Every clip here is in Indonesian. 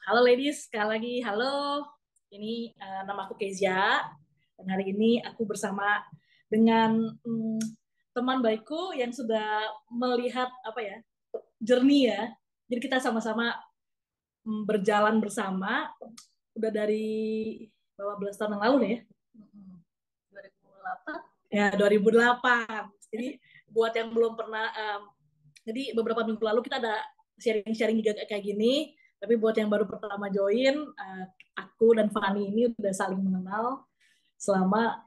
Halo ladies, sekali lagi halo. Ini nama aku Kezia dan hari ini aku bersama dengan teman baikku yang sudah melihat apa ya journey ya. Jadi kita sama-sama berjalan bersama udah dari berapa belas tahun yang lalu nih ya. 2008. Ya 2008. Jadi buat yang belum pernah, jadi beberapa minggu lalu kita ada sharing-sharing juga kayak gini. Tapi buat yang baru pertama join, aku dan Fani ini udah saling mengenal selama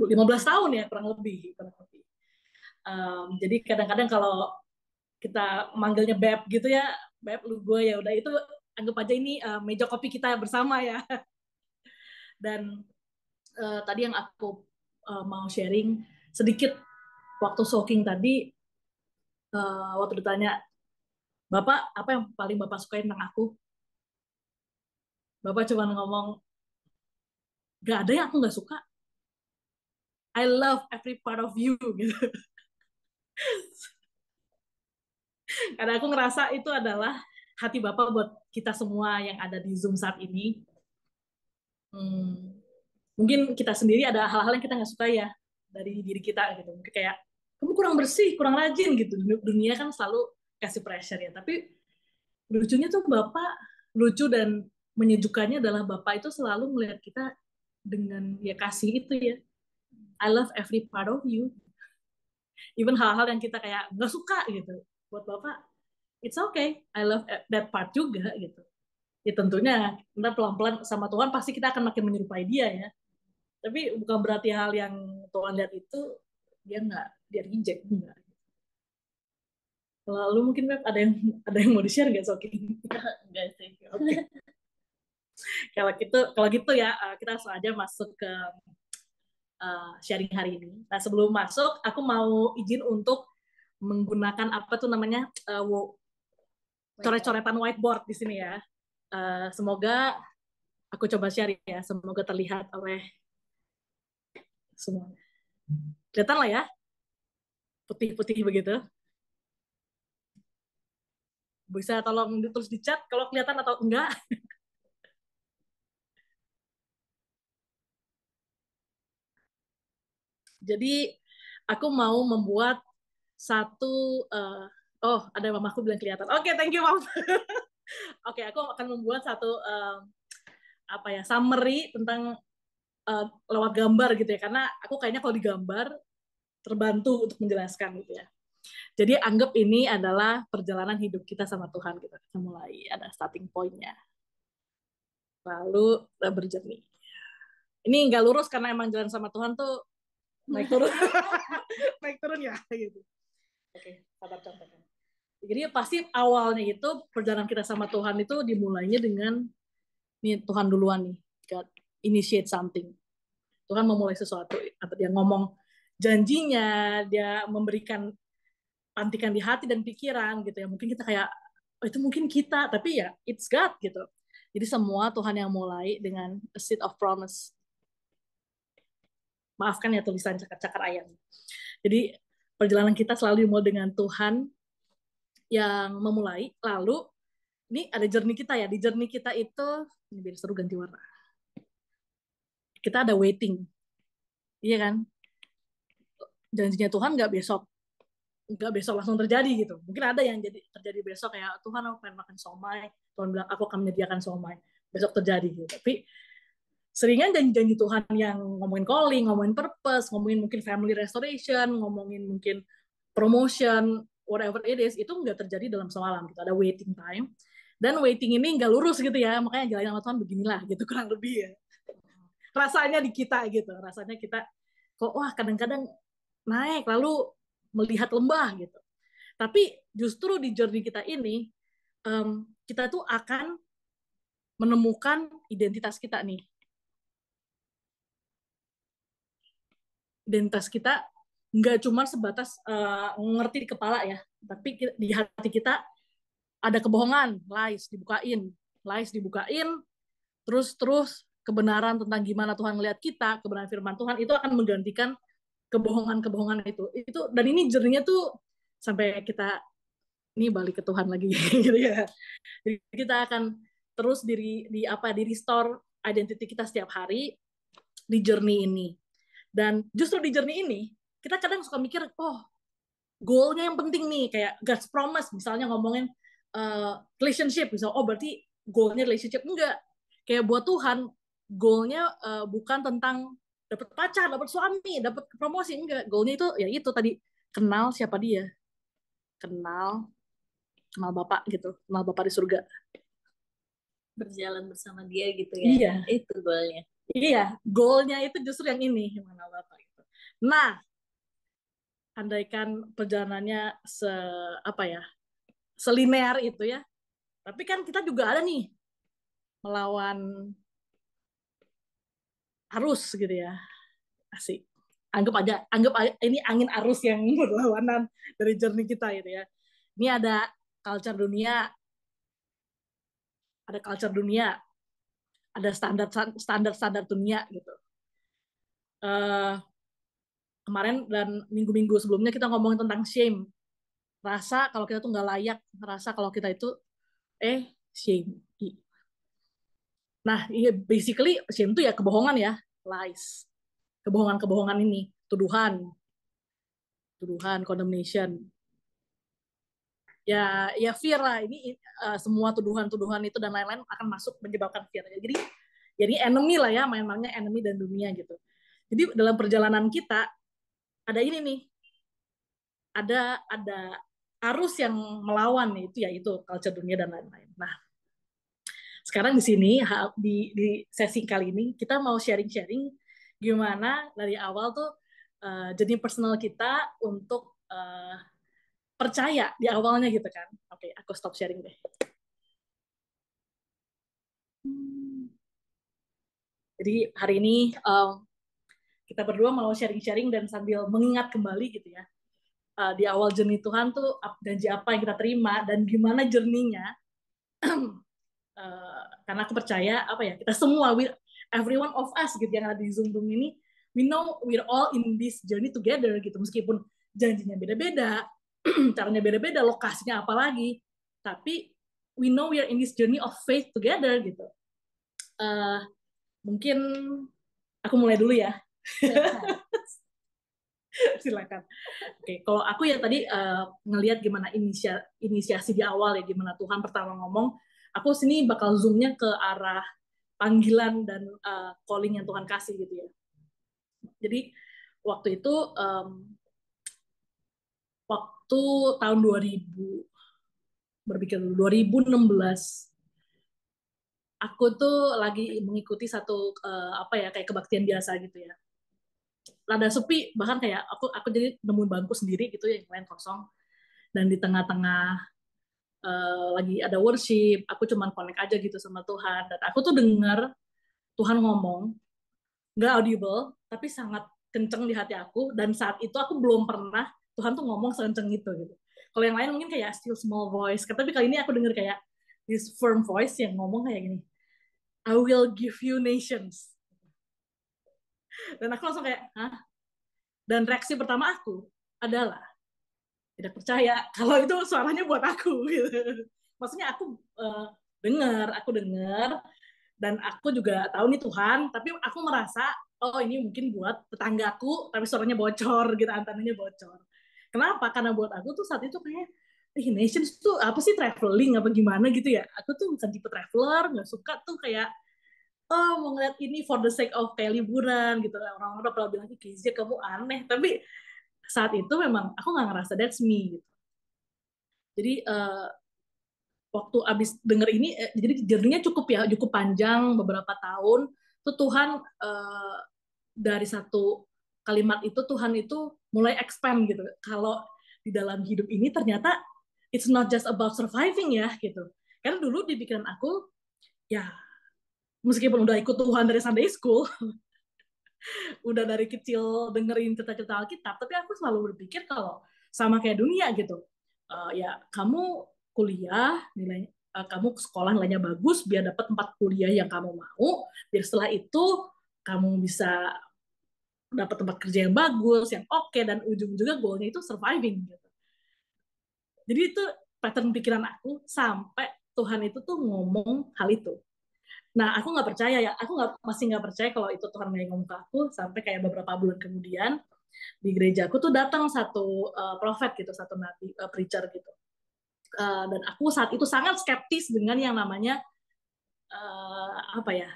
15 tahun ya kurang lebih. Kurang lebih. Jadi kadang-kadang kalau kita manggilnya Beb gitu ya, Beb lu gue ya udah itu anggap aja ini meja kopi kita bersama ya. Dan tadi yang aku mau sharing sedikit waktu soaking tadi, waktu ditanya, Bapak apa yang paling Bapak sukain tentang aku? Bapak cuma ngomong, gak ada yang aku gak suka. I love every part of you gitu. Karena aku ngerasa itu adalah hati Bapak buat kita semua yang ada di Zoom saat ini. Hmm, mungkin kita sendiri ada hal-hal yang kita nggak suka ya dari diri kita gitu. Mungkin kayak kamu kurang bersih, kurang rajin gitu. Dunia kan selalu kasih pressure ya. Tapi lucunya tuh Bapak lucu dan menyejukkannya adalah Bapak itu selalu melihat kita dengan ya kasih itu ya. I love every part of you. Even hal-hal yang kita kayak nggak suka gitu. Buat Bapak, it's okay. I love that part juga gitu. Ya tentunya kita pelan-pelan sama Tuhan pasti kita akan makin menyerupai dia ya. Tapi bukan berarti hal yang Tuhan lihat itu dia reject enggak. Lalu mungkin Beb, ada yang mau di-share nggak Soki? Enggak sih. Oke. Kalau gitu ya kita langsung aja masuk ke sharing hari ini. Nah sebelum masuk, aku mau izin untuk menggunakan apa tuh namanya Whiteboard. coret-coretan whiteboard di sini ya. Semoga aku coba share ya, semoga terlihat oleh semua. Kelihatan lah ya, putih-putih begitu. Bisa tolong ditulis di chat kalau kelihatan atau enggak. Jadi aku mau membuat satu, uh, oh ada mamaku bilang kelihatan. Oke, thank you Mam. Oke, aku akan membuat satu apa ya summary tentang lewat gambar gitu ya, karena aku kayaknya kalau digambar terbantu untuk menjelaskan gitu ya. Jadi anggap ini adalah perjalanan hidup kita sama Tuhan gitu. Kita mulai ada starting point-nya. Lalu kita berjourney. Ini nggak lurus karena emang jalan sama Tuhan tuh naik turun, naik turun ya gitu. Oke, sabar contohnya. Jadi pasti awalnya itu perjalanan kita sama Tuhan itu dimulainya dengan nih Tuhan duluan nih, God initiate something. Tuhan memulai sesuatu, atau dia ngomong janjinya, dia memberikan pantikan di hati dan pikiran gitu ya. Mungkin kita kayak oh, itu mungkin kita, tapi ya it's God gitu. Jadi semua Tuhan yang mulai dengan a seed of promise. Maafkan ya tulisan cakar-cakar ayat. Jadi perjalanan kita selalu dimulai dengan Tuhan yang memulai. Lalu ini ada journey kita ya. Di journey kita itu ini biar seru ganti warna. Kita ada waiting, iya kan? Janjinya Tuhan nggak besok langsung terjadi gitu. Mungkin ada yang jadi terjadi besok kayak Tuhan aku pengen makan somai, Tuhan bilang aku akan menyediakan somai, besok terjadi gitu. Tapi seringan janji-janji Tuhan yang ngomongin calling, ngomongin purpose, ngomongin mungkin family restoration, ngomongin mungkin promotion, whatever it is, itu nggak terjadi dalam semalam gitu. Ada waiting time. Dan waiting ini nggak lurus gitu ya, makanya jalan sama Tuhan beginilah gitu kurang lebih ya. Rasanya di kita gitu, rasanya kita kok wah kadang-kadang naik lalu melihat lembah gitu. Tapi justru di journey kita ini kita tuh akan menemukan identitas kita nih. Identitas kita nggak cuma sebatas ngerti di kepala ya, tapi di hati kita ada kebohongan, lies dibukain, terus kebenaran tentang gimana Tuhan melihat kita, kebenaran firman Tuhan itu akan menggantikan kebohongan-kebohongan itu dan ini jerninya tuh sampai kita ini balik ke Tuhan lagi gitu ya. Jadi kita akan terus di restore identity kita setiap hari di journey ini. Dan justru di journey ini kita kadang suka mikir, oh goalnya yang penting nih, kayak God's promise misalnya ngomongin relationship, misalnya oh berarti goalnya relationship. Enggak, kayak buat Tuhan goalnya bukan tentang dapat pacar, dapat suami, dapat promosi. Enggak, goalnya itu ya itu tadi, kenal siapa dia, kenal Bapak gitu, kenal Bapak di surga, Berjalan bersama dia gitu ya. iya Itu goalnya. iya, goalnya itu justru yang ini, kenal Bapak gitu. Nah, andaikan perjalanannya apa ya, selinear itu ya, tapi kan kita juga ada nih melawan arus gitu ya, asik, anggap aja ini angin arus yang berlawanan dari journey kita gitu ya. Ini culture dunia ada culture dunia, ada standar dunia gitu. uh, Kemarin dan minggu-minggu sebelumnya kita ngomongin tentang shame, rasa kalau kita tuh nggak layak, rasa kalau kita itu shame. Nah, iya, basically shame itu ya kebohongan ya, lies, kebohongan ini, tuduhan, condemnation. Ya fear lah, ini semua tuduhan itu dan lain-lain akan masuk menyebabkan fear. Jadi enemy lah ya, main-mainnya enemy dan dunia gitu. Jadi dalam perjalanan kita ada ini nih, ada arus yang melawan nih, itu ya itu culture dunia dan lain-lain. Nah, sekarang di sini di sesi kali ini kita mau sharing-sharing gimana dari awal tuh jadi personal kita untuk percaya di awalnya gitu kan. Oke, aku stop sharing deh. Jadi hari ini kita berdua mau sharing-sharing dan sambil mengingat kembali gitu ya. Di awal journey Tuhan tuh janji apa yang kita terima dan gimana journey-nya. Karena aku percaya apa ya, kita semua, every one of us gitu yang ada di Zoom ini, we know we're all in this journey together gitu, meskipun janjinya beda-beda, caranya beda-beda, lokasinya apalagi, tapi we know we are in this journey of faith together gitu. Mungkin aku mulai dulu ya. Silakan. Oke, kalau aku ya tadi ngelihat gimana inisiasi di awal ya, gimana Tuhan pertama ngomong, aku sini bakal zoomnya ke arah panggilan dan calling yang Tuhan kasih gitu ya. Jadi waktu itu waktu tahun 2000, berpikir 2016, aku tuh lagi mengikuti satu apa ya, kayak kebaktian biasa gitu ya. Rada sepi, bahkan kayak aku jadi nemuin bangku sendiri gitu ya, yang lain kosong, dan di tengah-tengah lagi ada worship, aku cuman connect aja gitu sama Tuhan, dan aku tuh dengar Tuhan ngomong, nggak audible, tapi sangat kenceng di hati aku, dan saat itu aku belum pernah Tuhan tuh ngomong sekenceng itu gitu. Kalau yang lain mungkin kayak still small voice, tapi kali ini aku dengar kayak this firm voice yang ngomong kayak gini, I will give you nations. Dan aku langsung kayak, hah? Dan reaksi pertama aku adalah tidak percaya kalau itu suaranya buat aku gitu. Maksudnya aku dengar dan aku juga tahu nih Tuhan, tapi aku merasa oh ini mungkin buat tetanggaku, tapi suaranya bocor gitu, antenanya bocor. Kenapa? Karena buat aku tuh saat itu kayak nations tuh apa sih, traveling apa gimana gitu ya. Aku tuh bukan tipe traveler, nggak suka tuh kayak oh mau ngeliat ini for the sake of kayak liburan gitu. Orang-orang udah pernah bilang Kezia kamu aneh, tapi saat itu memang aku nggak ngerasa that's me gitu. Jadi waktu abis denger ini, jadi journey-nya cukup panjang, beberapa tahun. Tuh Tuhan dari satu kalimat itu Tuhan itu mulai expand gitu. Kalau di dalam hidup ini ternyata it's not just about surviving ya gitu. Karena dulu di pikiran aku ya meskipun udah ikut Tuhan dari Sunday School, udah dari kecil dengerin cerita-cerita Alkitab, tapi aku selalu berpikir kalau sama kayak dunia gitu. Ya kamu kuliah nilainya, kamu ke sekolah nilainya bagus biar dapat tempat kuliah yang kamu mau, biar setelah itu kamu bisa dapat tempat kerja yang bagus, yang oke, dan ujung-ujungnya goalnya itu surviving gitu. Jadi itu pattern pikiran aku sampai Tuhan itu tuh ngomong hal itu. Nah, aku nggak percaya ya, masih nggak percaya kalau itu Tuhan yang ngomong ke aku, sampai kayak beberapa bulan kemudian di gereja aku tuh datang satu prophet gitu, satu nabi, preacher gitu. Dan aku saat itu sangat skeptis dengan yang namanya apa ya,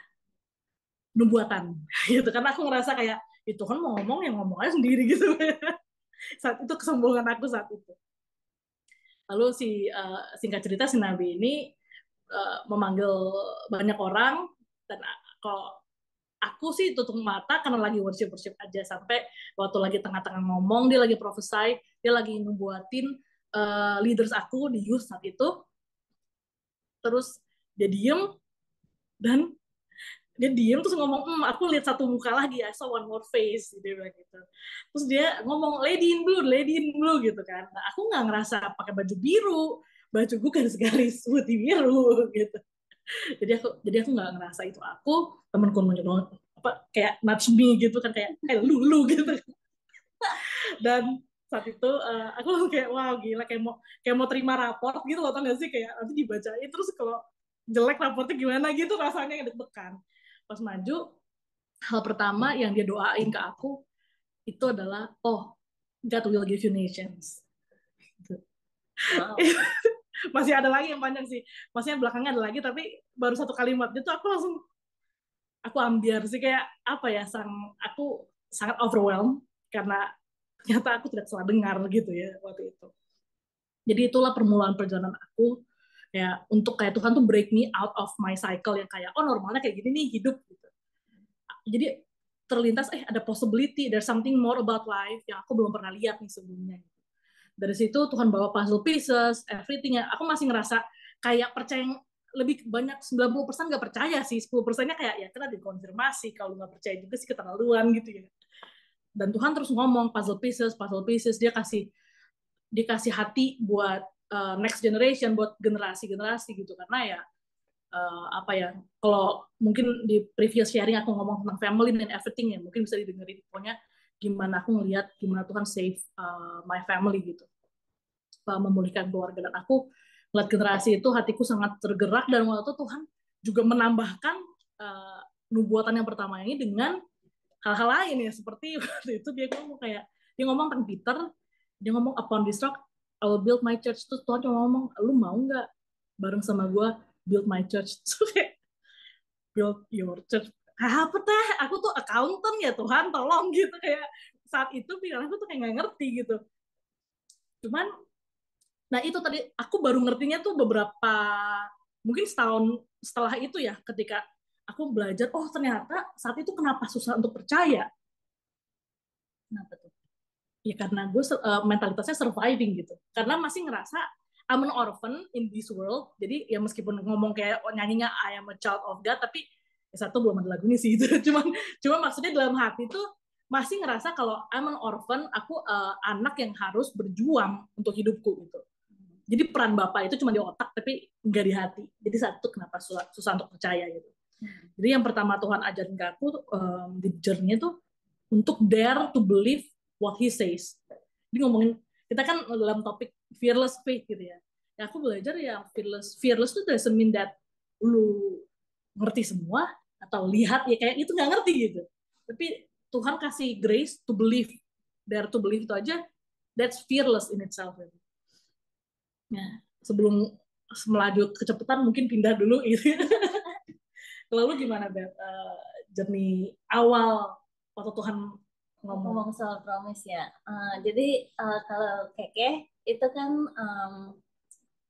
nubuatan gitu, karena aku ngerasa kayak itu kan mau ngomong yang ngomong aja sendiri gitu. Saat itu kesombongan aku saat itu. Lalu singkat cerita si nabi ini memanggil banyak orang, dan kalau aku sih tutup mata karena lagi worship aja, sampai waktu lagi tengah-tengah ngomong dia lagi prophesy, dia lagi ngebuatin leaders aku di youth saat itu, terus dia diem, dan dia diem terus ngomong, aku lihat satu muka lagi, I saw one more face, dia bilang gitu. Terus dia ngomong lady in blue gitu kan. Nah, aku nggak ngerasa pakai baju biru, baju gue garis-garis putih biru gitu. Jadi aku nggak ngerasa itu aku, temanku mencoba apa kayak nudge me gitu kan, kayak lu gitu. Dan saat itu aku langsung kayak wow gila, kayak mau terima raport gitu loh, tau gak sih, kayak nanti dibacain terus kalau jelek raportnya gimana gitu, rasanya deg-degan. Pas maju, hal pertama yang dia doain ke aku itu adalah, oh, God will give you nations. Wow. Masih ada lagi yang panjang sih, maksudnya belakangnya ada lagi, tapi baru satu kalimat itu aku langsung, aku ambiar sih, kayak apa ya, aku sangat overwhelmed karena ternyata aku tidak salah dengar gitu ya waktu itu. Jadi itulah permulaan perjalanan aku ya, untuk kayak Tuhan tuh break me out of my cycle yang kayak oh normalnya kayak gini nih hidup gitu. Jadi terlintas ada possibility, there's something more about life yang aku belum pernah lihat nih sebelumnya. Dari situ Tuhan bawa puzzle pieces, everything ya. Aku masih ngerasa kayak percaya lebih banyak, 90% nggak percaya sih, 10%-nya kayak ya kita dikonfirmasi, kalau nggak percaya juga sih keterlaluan gitu ya. Dan Tuhan terus ngomong puzzle pieces, dia kasih hati buat next generation, buat generasi gitu, karena ya apa ya, kalau mungkin di previous sharing aku ngomong tentang family dan everything ya, mungkin bisa didengerin, pokoknya gimana aku ngelihat gimana Tuhan save my family gitu, memulihkan keluarga. Dan aku ngeliat generasi itu, hatiku sangat tergerak, dan waktu itu Tuhan juga menambahkan nubuatan yang pertama ini dengan hal-hal lain ya, seperti waktu itu dia ngomong tentang Peter, dia ngomong upon this rock I will build my church. Terus Tuhan cuma ngomong, lu mau nggak bareng sama gue build my church? Build your church, apa teh, aku tuh accountant ya Tuhan, tolong gitu, kayak saat itu pikiran aku tuh kayak nggak ngerti gitu. Cuman nah itu tadi aku baru ngertinya tuh beberapa, mungkin setahun setelah itu ya, ketika aku belajar, oh ternyata saat itu kenapa susah untuk percaya. Kenapa tuh? Ya karena gue mentalitasnya surviving gitu, karena masih ngerasa I'm an orphan in this world. Jadi ya meskipun ngomong kayak nyanyinya I am a child of God, tapi ya satu belum ada lagunya sih itu. Cuma maksudnya dalam hati tuh masih ngerasa kalau I'm an orphan, aku anak yang harus berjuang untuk hidupku gitu. Jadi peran bapak itu cuma di otak tapi nggak di hati. Jadi satu kenapa susah untuk percaya gitu. Jadi yang pertama Tuhan ajarin ke aku di journey tuh untuk dare to believe what he says. Jadi ngomongin, kita kan dalam topik fearless faith gitu ya. Ya aku belajar ya fearless itu doesn't mean that lu ngerti semua atau lihat ya kayak itu, nggak ngerti gitu. Tapi Tuhan kasih grace to believe, dare to believe itu aja, that's fearless in itself. Ya, sebelum melaju kecepatan mungkin pindah dulu gitu. Lalu gimana Beb? Jernih awal waktu Tuhan ngomong soal promise ya. Jadi kalau Keke itu kan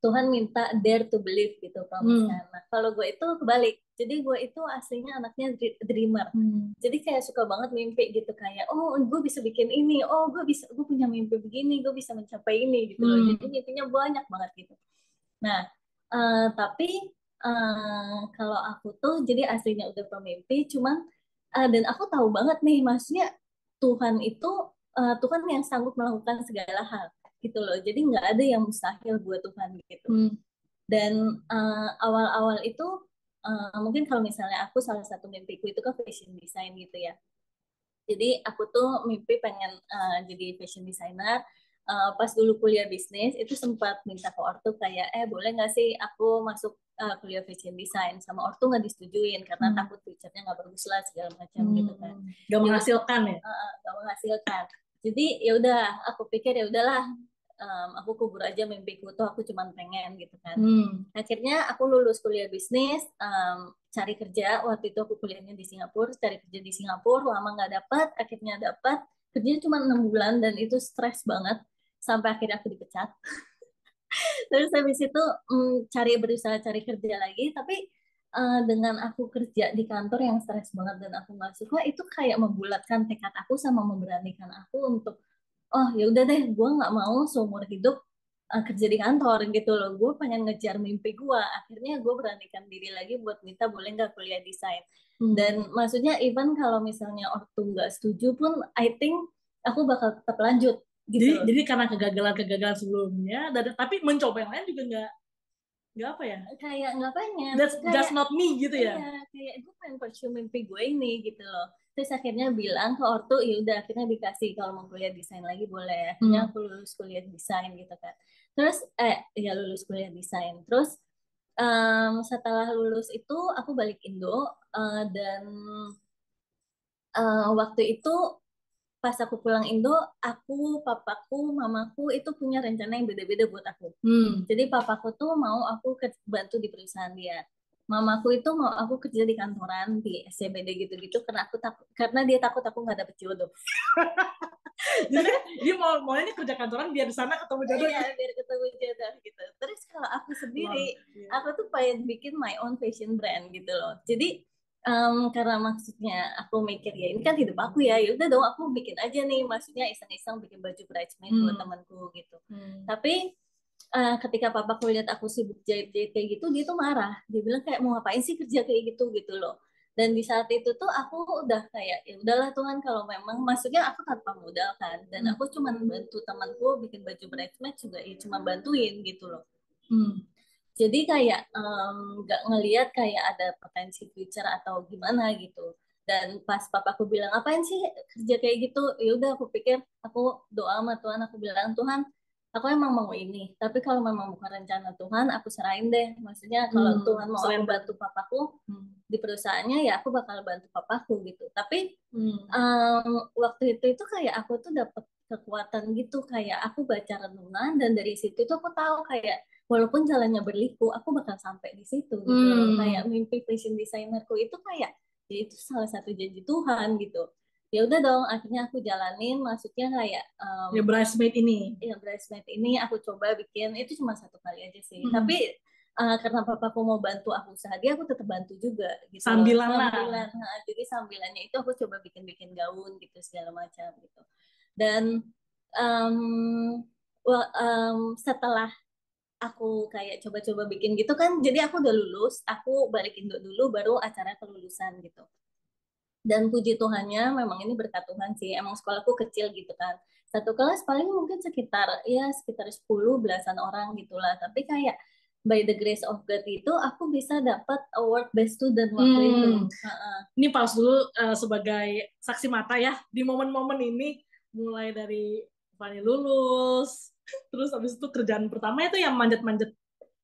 Tuhan minta dare to believe gitu promise kan. Nah, kalau gue itu kebalik. Jadi gue itu aslinya anaknya dreamer. Jadi kayak suka banget mimpi gitu, kayak oh gue bisa bikin ini, oh gue punya mimpi begini, gue bisa mencapai ini gitu loh. Jadi mimpinya banyak banget gitu. Nah, tapi kalau aku tuh jadi aslinya udah pemimpi, cuman dan aku tahu banget nih, maksudnya Tuhan itu Tuhan yang sanggup melakukan segala hal gitu loh. Jadi nggak ada yang mustahil buat Tuhan gitu. Dan awal-awal itu mungkin kalau misalnya aku, salah satu mimpiku itu kan fashion design gitu ya. Jadi aku tuh mimpi pengen jadi fashion designer. pas dulu kuliah bisnis itu sempat minta ke ortu kayak boleh nggak sih aku masuk kuliah fashion design, sama ortu nggak disetujuin karena takut future-nya nggak bagus lah segala macam gitu kan. Gak menghasilkan ya? Gak menghasilkan. Jadi ya udah aku pikir ya udahlah, aku kubur aja mimpiku tuh, aku cuma pengen gitu kan. Akhirnya aku lulus kuliah bisnis, cari kerja. Waktu itu aku kuliahnya di Singapura, cari kerja di Singapura, lama nggak dapat, akhirnya dapat kerja cuma 6 bulan dan itu stres banget sampai akhirnya aku dipecat. Terus habis itu berusaha cari kerja lagi, tapi dengan aku kerja di kantor yang stres banget dan aku nggak suka, itu kayak membulatkan tekad aku sama memberanikan aku untuk oh ya udah deh, gue nggak mau seumur hidup kerja di kantor gitu loh. Gue pengen ngejar mimpi gue. Akhirnya gue beranikan diri lagi buat minta boleh nggak kuliah desain. Dan maksudnya even kalau misalnya ortu nggak setuju pun, I think aku bakal tetap lanjut gitu. Jadi karena kegagalan sebelumnya, tapi mencoba yang lain juga nggak apa ya? Kayak nggak pengen. That's just not me gitu ya? Iya, kayak gue pengen pursue mimpi gue ini gitu loh. Terus akhirnya bilang ke ortu, ya udah akhirnya dikasih kalau mau kuliah desain lagi boleh. Akhirnya aku lulus kuliah desain gitu kan. Terus ya lulus kuliah desain. Terus setelah lulus itu aku balik Indo, dan waktu itu pas aku pulang Indo, aku, papaku, mamaku itu punya rencana yang beda-beda buat aku. Jadi papaku tuh mau aku bantu di perusahaan dia. Mamaku itu mau aku kerja di kantoran di SCBD gitu-gitu karena dia takut aku nggak dapet jodoh. Jadi dia maunya kerja kantoran biar di sana ketemu jodoh. Iya, biar ketemu jodoh gitu. Terus kalau aku sendiri, aku tuh pengen bikin my own fashion brand gitu loh. Jadi karena maksudnya aku mikir ya ini kan hidup aku ya udah dong aku bikin aja nih, maksudnya iseng-iseng bikin baju bridesmaid buat temanku gitu. Tapi ketika papaku lihat aku sibuk jahit-jahit kayak gitu, dia tuh marah. Dia bilang kayak mau ngapain sih kerja kayak gitu loh. Dan di saat itu tuh aku udah kayak ya udahlah Tuhan, kalau memang maksudnya aku tanpa modal kan, dan aku cuma bantu temanku bikin baju bridesmaid juga ya cuma bantuin gitu loh. Jadi kayak nggak ngelihat kayak ada potensi future atau gimana gitu. Dan pas papaku bilang apain sih kerja kayak gitu, ya udah aku pikir, aku doa sama Tuhan, aku bilang Tuhan, aku emang mau ini, tapi kalau memang bukan rencana Tuhan, aku serahin deh. Maksudnya kalau Tuhan mau aku bantu papaku di perusahaannya, ya aku bakal bantu papaku gitu. Tapi waktu itu kayak aku tuh dapet kekuatan gitu, kayak aku baca renungan dan dari situ tuh aku tahu kayak walaupun jalannya berliku, aku bakal sampai di situ gitu loh. Kayak mimpi fashion designerku itu kayak ya itu salah satu janji Tuhan gitu. Ya udah dong, akhirnya aku jalanin, maksudnya kayak ya bridesmaid ini aku coba bikin, itu cuma 1 kali aja sih. Tapi karena papaku mau bantu aku usaha dia, aku tetap bantu juga gitu. Sambilan. Nah, jadi sambilannya itu aku coba bikin gaun gitu segala macam gitu. Dan setelah aku kayak coba-coba bikin gitu kan, jadi aku udah lulus, aku balik Indo dulu, baru acara kelulusan gitu. Dan puji Tuhannya memang ini berkat Tuhan sih, emang sekolahku kecil gitu kan, satu kelas paling mungkin sekitar 10 belasan orang gitulah, tapi kayak by the grace of God itu aku bisa dapat award best student waktu itu. Ini pause dulu sebagai saksi mata ya di momen-momen ini, mulai dari Fani lulus, terus habis itu kerjaan pertama itu yang manjat-manjat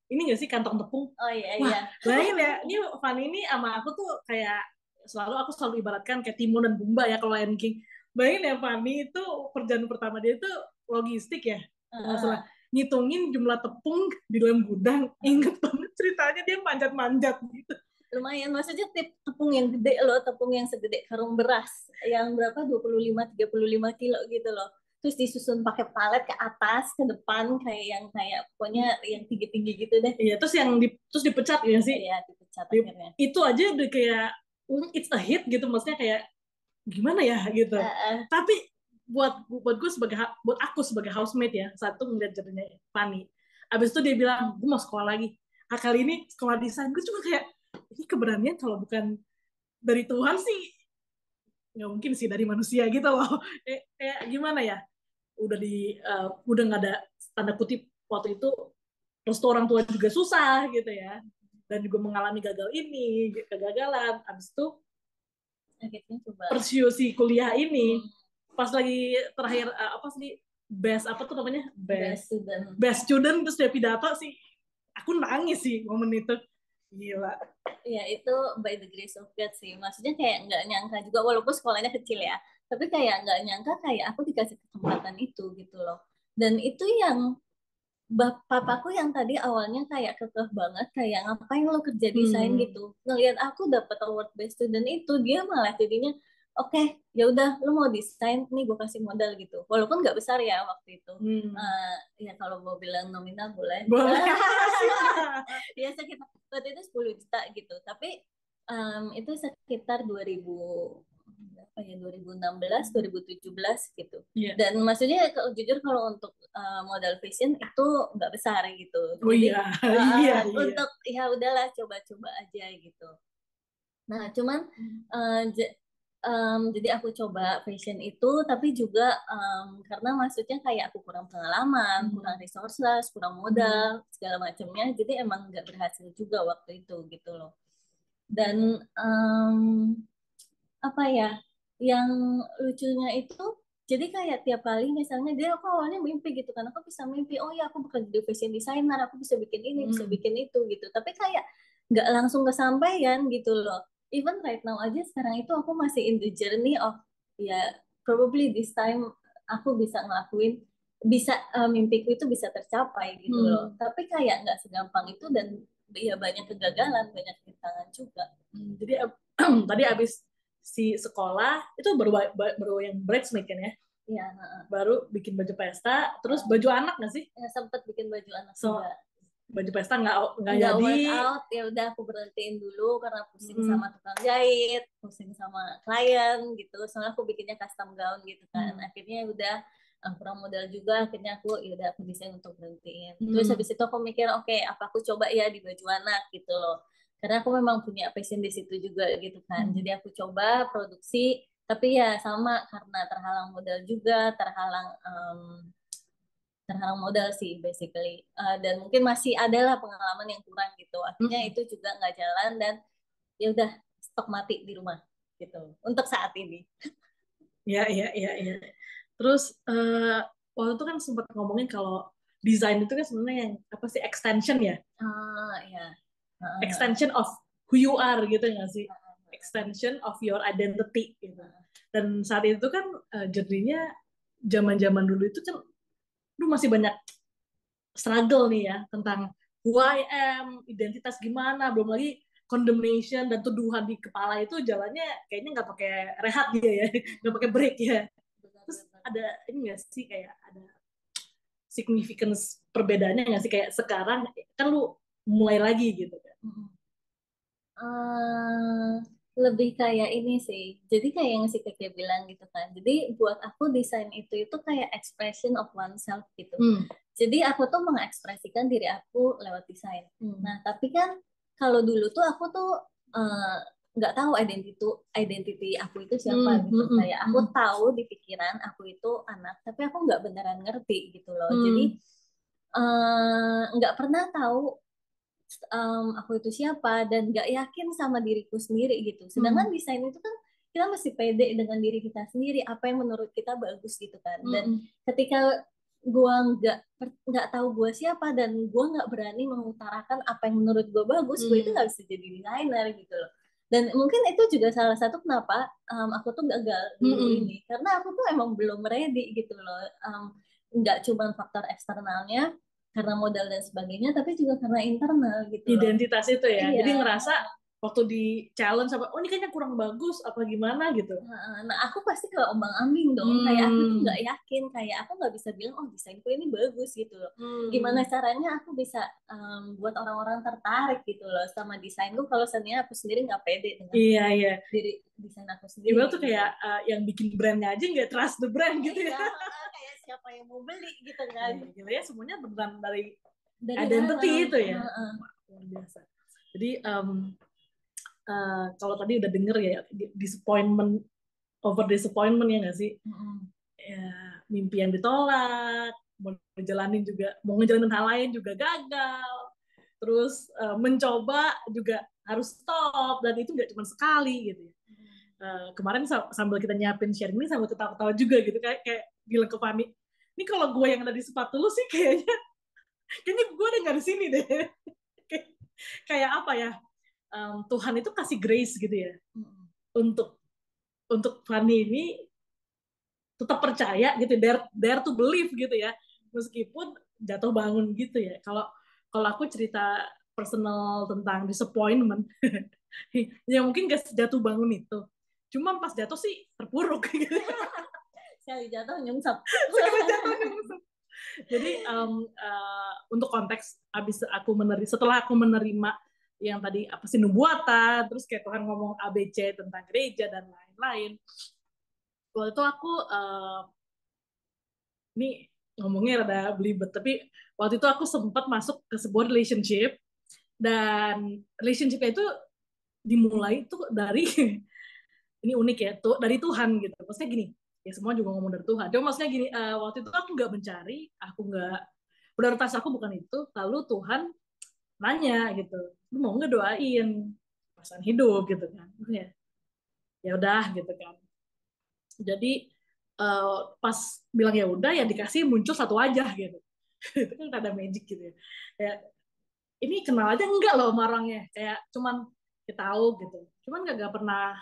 ini nggak sih, kantong tepung. Oh iya. Wah, bayangin ya, ini Fani ini sama aku tuh kayak aku selalu ibaratkan kayak Timon dan Pumba ya kalau Lion King. Bayangin ya, Fani itu kerjaan pertama dia itu logistik ya, masalah ngitungin jumlah tepung di dalam gudang. Ingat banget ceritanya dia manjat-manjat gitu. Lumayan, maksudnya tepung yang gede loh, tepung yang segede karung beras, yang berapa 25-35 kilo gitu loh. Terus disusun pakai palet ke atas, ke depan, kayak pokoknya yang tinggi-tinggi gitu deh. Iya, terus dipecat ya sih? Iya, dipecat akhirnya. Itu aja udah kayak it's a hit gitu, maksudnya kayak gimana ya gitu. Tapi buat aku sebagai housemate ya, satu ngeliat jadinya Fani. Abis itu dia bilang, gue mau sekolah lagi. Kali ini sekolah desain. Gue cuma kayak, ini keberanian kalau bukan dari Tuhan sih nggak mungkin sih dari manusia gitu loh. Kayak gimana ya, udah nggak ada tanda kutip waktu itu, restu orang tua juga susah gitu ya, dan juga mengalami kegagalan. Abis itu pursue si kuliah ini. Pas lagi terakhir best apa tuh namanya, Best student. best student, terus dia pidato sih, aku nangis sih momen itu, gila. Ya itu by the grace of God sih, maksudnya kayak nggak nyangka juga, walaupun sekolahnya kecil ya, tapi kayak nggak nyangka kayak aku dikasih kesempatan itu gitu loh. Dan itu yang papaku yang tadi awalnya kayak kekeh banget, kayak ngapain lo kerja desain gitu, ngelihat aku dapat award best student itu, dia malah jadinya oke, ya udah lo mau desain nih gue kasih modal gitu, walaupun nggak besar ya waktu itu. Ya kalau mau bilang nominal boleh. Ya sekitar waktu itu 10 juta gitu, tapi itu sekitar 2000 berapa ya, 2016 2017 gitu. Dan maksudnya jujur kalau untuk modal fashion itu nggak besar gitu. Jadi untuk ya udahlah coba-coba aja gitu. Nah cuman jadi aku coba fashion itu, tapi juga karena maksudnya kayak aku kurang pengalaman, kurang resources, kurang modal, segala macamnya, jadi emang nggak berhasil juga waktu itu gitu loh. Dan apa ya, yang lucunya itu, jadi kayak tiap kali misalnya aku awalnya mimpi gitu kan, aku bisa mimpi, oh ya aku bakal jadi fashion designer, aku bisa bikin ini, bisa bikin itu gitu, tapi kayak nggak langsung kesampaian gitu loh. Even right now aja sekarang itu aku masih in the journey of ya probably this time aku bisa ngelakuin, bisa mimpiku itu bisa tercapai gitu loh. Tapi kayak nggak segampang itu, dan ya banyak kegagalan, banyak rintangan juga. Jadi tadi abis si sekolah itu baru yang bridesmaid kan ya? Iya. Baru bikin baju pesta, terus baju anak nggak sih? Ya, sempet bikin baju anak juga. Baju pesta nggak jadi. Work out, ya udah aku berhentiin dulu karena pusing sama tukang jahit, pusing sama klien gitu. Soalnya aku bikinnya custom gown gitu kan. Akhirnya udah kurang modal juga, akhirnya aku ya udah aku desain untuk berhentiin. Terus habis itu aku mikir, oke, apa aku coba ya di baju anak gitu loh. Karena aku memang punya passion di situ juga gitu kan. Jadi aku coba produksi, tapi ya sama karena terhalang modal juga, terhalang modal sih basically, dan mungkin masih adalah pengalaman yang kurang gitu, akhirnya itu juga nggak jalan, dan ya udah stok mati di rumah gitu untuk saat ini. Ya. Terus waktu itu kan sempat ngomongin kalau desain itu kan sebenarnya yang apa sih, extension ya? Ya. Extension of who you are gitu nggak sih? Extension of your identity gitu. Dan saat itu kan jadinya zaman-zaman dulu itu kan lu masih banyak struggle nih ya tentang who I am, identitas gimana, belum lagi condemnation dan tuduhan di kepala itu jalannya kayaknya nggak pakai rehat dia ya, nggak pakai break ya. Terus ada ini nggak sih, kayak ada significance perbedaannya nggak sih, kayak sekarang kan lu mulai lagi gitu kan? Lebih kayak ini sih, jadi kayak yang si Keke bilang gitu kan, jadi buat aku desain itu kayak expression of oneself gitu. Jadi aku tuh mengekspresikan diri aku lewat desain. Nah tapi kan kalau dulu tuh aku tuh nggak tahu identity aku itu siapa gitu. Kayak aku tahu di pikiran aku itu anak, tapi aku nggak beneran ngerti gitu loh. Jadi nggak pernah tahu aku itu siapa, dan nggak yakin sama diriku sendiri gitu. Sedangkan desain itu kan kita mesti pede dengan diri kita sendiri, apa yang menurut kita bagus gitu kan. Dan ketika gua nggak tahu gua siapa, dan gua nggak berani mengutarakan apa yang menurut gua bagus, gua itu nggak bisa jadi desainer gitu loh. Dan mungkin itu juga salah satu kenapa aku tuh gagal dulu ini, karena aku tuh emang belum ready gitu loh. Nggak cuma faktor eksternalnya karena modal dan sebagainya, tapi juga karena internal gitu loh. Identitas itu ya. Iya. Jadi ngerasa waktu di challenge apa, oh ini kayaknya kurang bagus apa gimana gitu. Nah aku pasti kayak ombang-ambing dong, kayak aku tuh nggak yakin, kayak aku nggak bisa bilang oh desainku ini bagus gitu loh. Gimana caranya aku bisa buat orang-orang tertarik gitu loh sama desainku, kalau sebenarnya aku sendiri nggak pede dengan diri desain aku sendiri. Ibarat tuh kayak yang bikin brandnya aja nggak trust the brand gitu ya. Kayak siapa yang mau beli gitu kan. Gitu ya, semuanya beneran dari identity itu ya. Luar biasa. Jadi kalau tadi udah denger ya, disappointment over disappointment ya nggak sih? Ya, mimpi yang ditolak, mau ngejalanin hal lain juga gagal. Terus mencoba juga harus stop, dan itu nggak cuma sekali gitu ya. Kemarin sambil kita nyiapin sharing ini sambil ketawa-ketawa juga gitu, kayak bilang ke Fami, ini kalau gue yang ada di sepatu lu sih kayaknya gue udah nggak di sini deh. Kayak apa ya, Tuhan itu kasih grace gitu ya untuk Fanny ini tetap percaya gitu, dare to believe gitu ya, meskipun jatuh bangun gitu ya. Kalau aku cerita personal tentang disappointment, ya mungkin gak jatuh bangun itu, cuma pas jatuh sih terpuruk gitu. Sekali jatuh nyungsep. Jadi untuk konteks setelah aku menerima yang tadi apa sih nubuatan, terus kayak Tuhan ngomong ABC tentang gereja dan lain-lain. Waktu itu aku ini ngomongnya rada belibet, tapi waktu itu aku sempat masuk ke sebuah relationship, dan relationshipnya itu dimulai tuh dari ini unik ya, tuh dari Tuhan gitu. Maksudnya gini, ya semua juga ngomong dari Tuhan. Cuma maksudnya gini, waktu itu aku nggak mencari, aku nggak, prioritas aku bukan itu. Lalu Tuhan nanya gitu, lu mau nggak doain pasangan hidup gitu kan? Ya udah gitu kan. Jadi pas bilang ya udah, ya dikasih muncul satu wajah gitu. Itu kan ada magic gitu ya. Kayak ini kenal aja enggak loh sama orangnya, kayak cuman kita tahu gitu. Cuman nggak pernah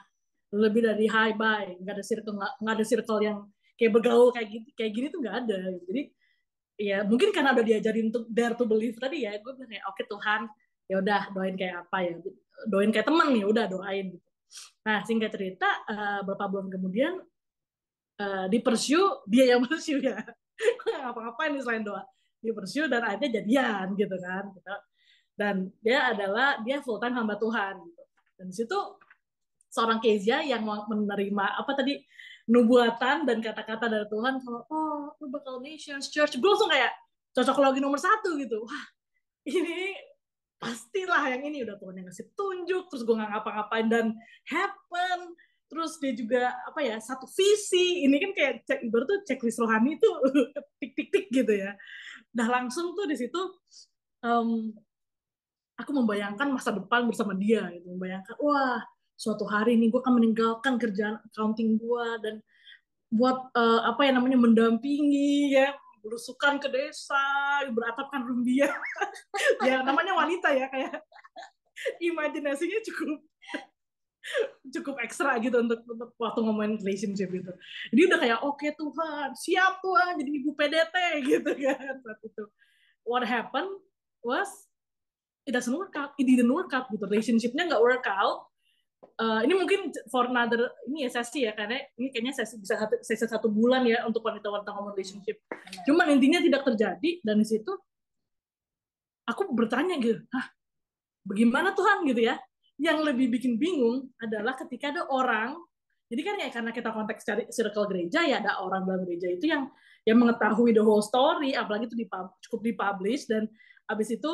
lebih dari hi bye, nggak ada circle yang kayak bergaul kayak gini tuh nggak ada. Jadi ya mungkin karena udah diajarin untuk dare to believe tadi ya, gue bilang kayak oke Tuhan, ya udah doain kayak apa ya, doain kayak teman nih, udah doain gitu. Nah singkat cerita, beberapa bulan kemudian di pursue, dia yang pursue ya, gue nggak ngapa-ngapain nih selain doa, di pursue dan akhirnya jadian gitu kan gitu. Dan dia full time hamba Tuhan gitu. Dan di situ seorang Kezia yang menerima apa tadi, nubuatan dan kata-kata dari Tuhan kalau lu bakal Nations Church, gue langsung kayak cocok logi nomor 1 gitu. Wah ini pastilah yang ini, udah Tuhan yang ngasih tunjuk, terus gue nggak ngapa-ngapain dan happen. Terus dia juga apa ya, satu visi, ini kan kayak ibarat tuh checklist rohani tuh tik tik tik gitu ya. Nah langsung tuh di situ aku membayangkan masa depan bersama dia gitu, membayangkan wah suatu hari ini gue akan meninggalkan kerjaan accounting gue dan buat apa yang namanya mendampingi ya, berusukan ke desa, beratapkan rumbia. Ya namanya wanita ya, kayak imajinasinya cukup ekstra gitu untuk waktu ngomongin relationship gitu. Jadi udah kayak oke Tuhan, siap Tuhan jadi ibu PDT gitu kan saat itu. What happened was it doesn't work out, it didn't work out gitu, relationshipnya nggak work out. Ini mungkin for another ini ya sesi ya, karena ini kayaknya sesi 1 bulan ya untuk wanita-wanita ngomong relationship. Cuman intinya tidak terjadi, dan di situ aku bertanya gitu, bagaimana Tuhan gitu ya. Yang lebih bikin bingung adalah ketika ada orang, jadi kan ya karena kita konteks cari circle gereja ya, ada orang dalam gereja itu yang mengetahui the whole story, apalagi itu cukup dipublish, dan abis itu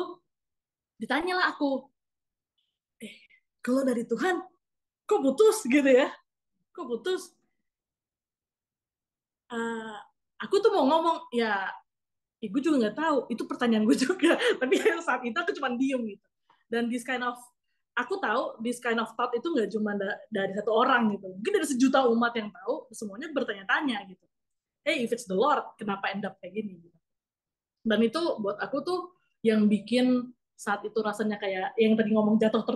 ditanyalah aku, kalau dari Tuhan kok putus gitu ya, kok putus. Aku tuh mau ngomong ya, gue juga nggak tahu, itu pertanyaan gue juga. Tapi saat itu aku cuma diem gitu. Dan aku tahu this kind of thought itu nggak cuma dari satu orang gitu, mungkin dari sejuta umat yang tahu, semuanya bertanya-tanya gitu, hey if it's the Lord kenapa end up kayak gini gitu. Dan itu buat aku tuh yang bikin saat itu rasanya kayak yang tadi ngomong jatuh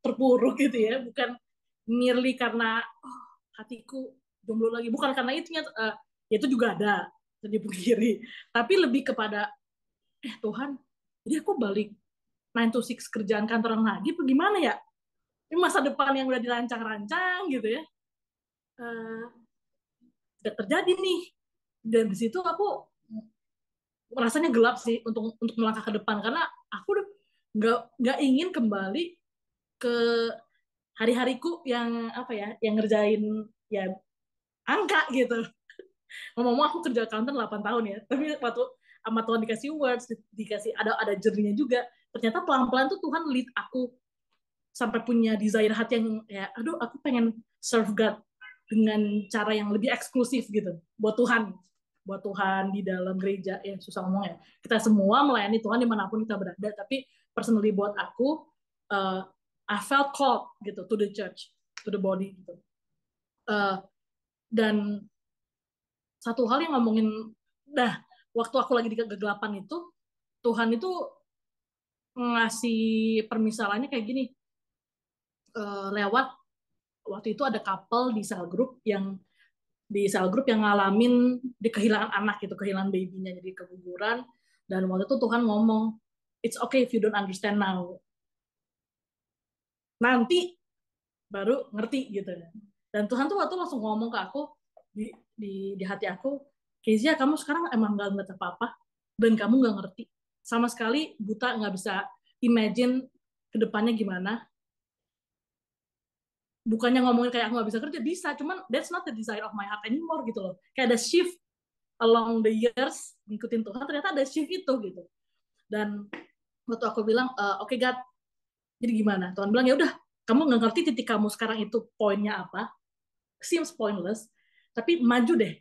terpuruk gitu ya, bukan merely karena hatiku jomblo lagi, bukan karena itunya, ya itu juga ada dipungkiri, tapi lebih kepada Tuhan, jadi aku balik 9 to 6 kerjaan kantoran lagi bagaimana ya, ini masa depan yang udah dirancang-rancang gitu ya, tidak terjadi nih. Dan di situ aku rasanya gelap sih untuk melangkah ke depan, karena aku udah nggak ingin kembali ke hari-hariku yang apa ya, yang ngerjain ya angka gitu. Ngomong-ngomong aku kerja accountant 8 tahun ya, tapi waktu sama Tuhan dikasih words, dikasih ada journey-nya juga, ternyata pelan-pelan tuh Tuhan lead aku sampai punya desire hati yang ya aduh aku pengen serve God dengan cara yang lebih eksklusif gitu buat Tuhan di dalam gereja. Ya susah ngomong ya, kita semua melayani Tuhan dimanapun kita berada, tapi personally buat aku, I felt called gitu to the church, to the body gitu. Dan satu hal yang ngomongin, waktu aku lagi di kegelapan itu, Tuhan itu ngasih permisalannya kayak gini, lewat waktu itu ada couple di sel group yang ngalamin di kehilangan anak gitu, kehilangan babynya jadi keguguran, dan waktu itu Tuhan ngomong, it's okay if you don't understand now, nanti baru ngerti gitu ya. Dan Tuhan tuh waktu langsung ngomong ke aku di hati aku, Kezia, kamu sekarang emang nggak ngeliat apa-apa dan kamu nggak ngerti sama sekali, buta, nggak bisa imagine kedepannya gimana. Bukannya ngomongin kayak aku nggak bisa kerja, bisa, cuman that's not the desire of my heart anymore gitu loh. Kayak ada shift along the years ngikutin Tuhan, ternyata ada shift itu gitu. Dan waktu aku bilang, oke, God, jadi gimana? Tuhan bilang, ya udah, kamu nggak ngerti titik kamu sekarang itu poinnya apa, seems pointless, tapi maju deh,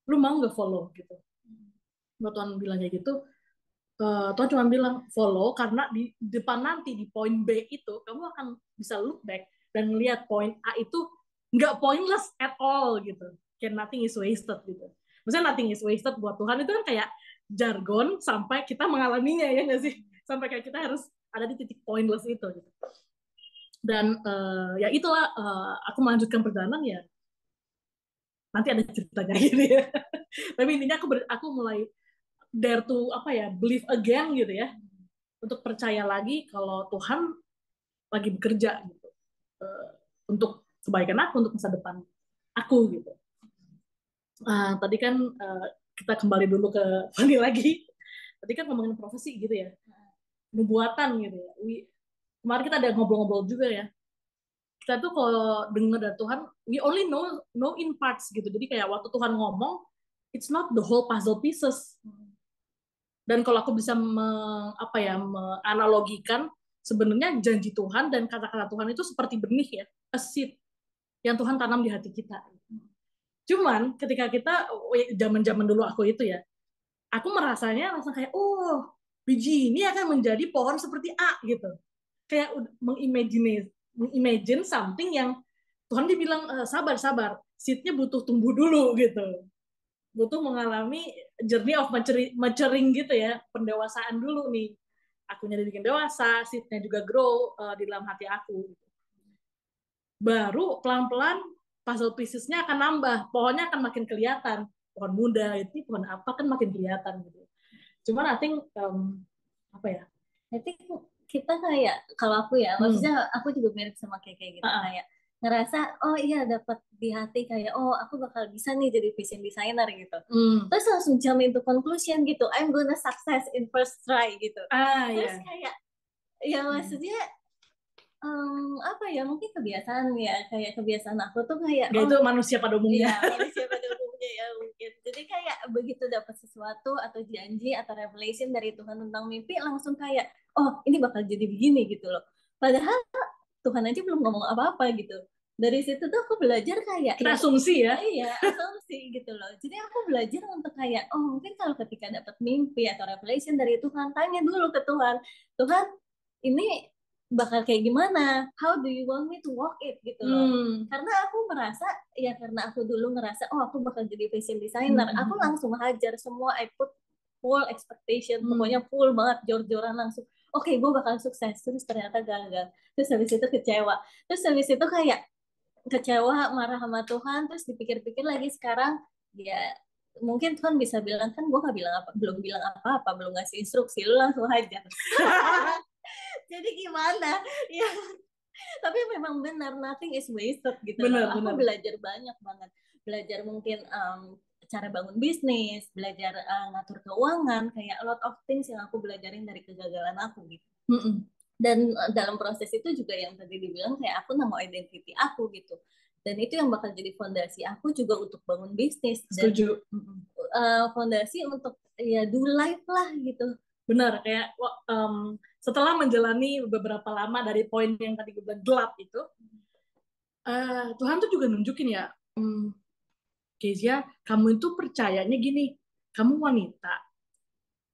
lu mau nggak follow gitu. Waktu Tuhan bilang kayak gitu, Tuhan cuma bilang follow, karena di depan nanti di poin B itu kamu akan bisa look back dan melihat poin A itu nggak pointless at all gitu, kayak nothing is wasted gitu. Maksudnya nothing is wasted buat Tuhan itu kan kayak jargon sampai kita mengalaminya, ya nggak sih, sampai kayak kita harus ada di titik pointless itu gitu. Dan ya itulah, aku melanjutkan perjalanan ya, nanti ada ceritanya gitu ya. Tapi intinya aku mulai dare to believe again gitu ya, untuk percaya lagi kalau Tuhan lagi bekerja gitu, untuk kebaikan aku, untuk masa depan aku gitu. Tadi kan kita kembali dulu ke Fani lagi. Tadi kan ngomongin profesi gitu ya, nubuatan gitu ya. Kemarin kita ada ngobrol-ngobrol juga ya. Kita tuh kalau dengar dari Tuhan, we only know in parts gitu. Jadi kayak waktu Tuhan ngomong, it's not the whole puzzle pieces. Dan kalau aku bisa menganalogikan, sebenarnya janji Tuhan dan kata-kata Tuhan itu seperti benih ya, a seed yang Tuhan tanam di hati kita. Cuman ketika kita, zaman-zaman dulu aku itu ya, aku merasanya langsung kayak, oh, biji ini akan menjadi pohon seperti A gitu. Kayak mengimagine something yang Tuhan dibilang, sabar, seednya butuh tumbuh dulu gitu. Butuh mengalami journey of maturing gitu ya, pendewasaan dulu nih. Akunya dibikin dewasa, seednya juga grow di dalam hati aku. Baru pelan-pelan puzzle piecesnya akan nambah, pohonnya akan makin kelihatan. Pohon muda, itu pohon apa kan makin kelihatan gitu. Cuman I think, I think kita kayak, kalau aku ya, maksudnya aku juga mirip sama kayak gitu, kayak ngerasa oh iya dapat di hati kayak oh aku bakal bisa nih jadi fashion designer gitu. Terus langsung jump into conclusion gitu, I'm gonna success in first try gitu. Terus kayak ya maksudnya apa ya, mungkin kebiasaan ya, kayak kebiasaan aku tuh kayak itu manusia pada umumnya. Iya, manusia pada umumnya ya mungkin. Jadi kayak begitu dapat sesuatu atau janji atau revelation dari Tuhan tentang mimpi, langsung kayak oh ini bakal jadi begini gitu loh. Padahal Tuhan aja belum ngomong apa-apa gitu. Dari situ tuh aku belajar kayak kita asumsi ya. Iya, asumsi gitu loh. Jadi aku belajar untuk kayak oh mungkin kalau ketika dapat mimpi atau revelation dari Tuhan, tanya dulu ke Tuhan. Tuhan, ini bakal kayak gimana? How do you want me to walk it gitu loh. Karena aku merasa ya, karena aku dulu ngerasa oh aku bakal jadi fashion designer, aku langsung hajar semua, I put full expectation, pokoknya full banget, jor-joran langsung. Oke, gue bakal sukses. Terus ternyata gagal. Terus habis itu kecewa. Terus habis itu kayak kecewa, marah sama Tuhan. Terus dipikir-pikir lagi sekarang, ya mungkin Tuhan bisa bilang kan gue nggak bilang apa, belum bilang apa-apa, belum ngasih instruksi, lu langsung hajar. Jadi gimana ya, tapi memang benar nothing is wasted gitu. Aku belajar banyak banget, belajar mungkin cara bangun bisnis, belajar ngatur keuangan, kayak a lot of things yang aku belajarin dari kegagalan aku gitu. Dan dalam proses itu juga yang tadi dibilang kayak aku nemu identity aku gitu, dan itu yang bakal jadi fondasi aku juga untuk bangun bisnis. Setuju. Dan fondasi untuk ya do life lah gitu. Benar, kayak setelah menjalani beberapa lama dari poin yang tadi gue bilang gelap itu, Tuhan tuh juga nunjukin ya, Kezia, kamu itu percayanya gini, kamu wanita,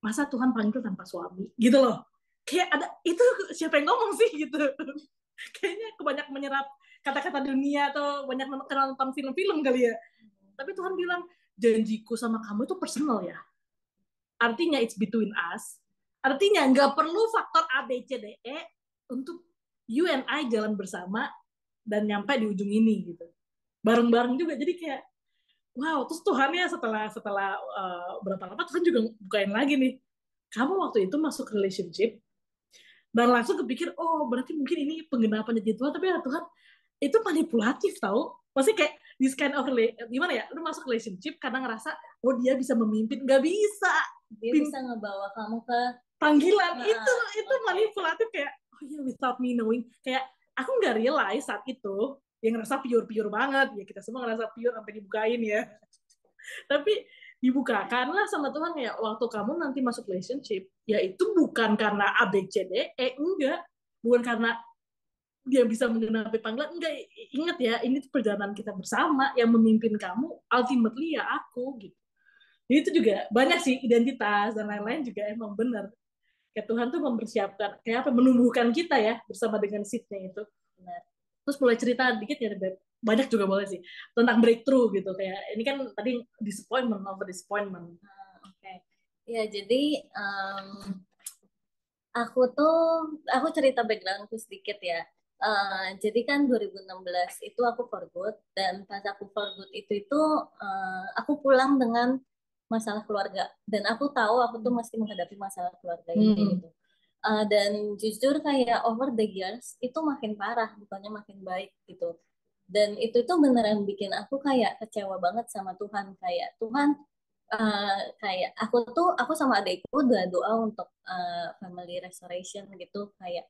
masa Tuhan panggil tanpa suami, gitu loh. Kayak ada, itu siapa yang ngomong sih gitu. Kayaknya kebanyak menyerap kata-kata dunia atau banyak nonton film-film kali ya. Tapi Tuhan bilang, janjiku sama kamu itu personal ya. artinya it's between us, artinya nggak perlu faktor A, B, C, D, E untuk you and I jalan bersama dan nyampe di ujung ini gitu. Bareng-bareng juga, jadi kayak wow, terus Tuhannya setelah berapa lama Tuhan juga bukain lagi nih. Kamu waktu itu masuk relationship dan langsung kepikir, oh berarti mungkin ini penggenapan janji Tuhan, tapi ya Tuhan itu manipulatif tahu. Maksudnya kayak this kind of gimana ya? Lu masuk relationship karena ngerasa oh dia bisa memimpin, nggak bisa. Dia bisa ngebawa kamu ke Panggilan itu manipulatif kayak oh ya without me knowing, kayak aku nggak realize saat itu yang ngerasa pure banget ya, kita semua ngerasa pure sampai dibukain ya. Tapi dibukakanlah sama Tuhan ya waktu kamu nanti masuk relationship ya itu bukan karena A B C D E, enggak, bukan karena dia bisa menggenapi panggilan, enggak. Ingat ya, ini perjalanan kita bersama, yang memimpin kamu ultimately ya aku gitu. Jadi itu juga banyak sih identitas dan lain-lain juga emang benar kayak Tuhan tuh mempersiapkan kayak apa, menumbuhkan kita ya bersama dengan seednya itu. benar. Terus mulai cerita dikit ya, Beb, banyak juga boleh sih tentang breakthrough gitu, kayak ini kan tadi disappointment over disappointment. Oke. Ya jadi aku cerita backgroundku sedikit ya. Jadi kan 2016 itu aku for good, dan pas aku for good itu aku pulang dengan masalah keluarga, dan aku tahu aku tuh mesti menghadapi masalah keluarga ini gitu. Dan jujur kayak over the years itu makin parah, bukannya makin baik gitu. Dan itu tuh beneran bikin aku kayak kecewa banget sama Tuhan, kayak Tuhan, kayak aku sama adikku udah doa untuk family restoration gitu, kayak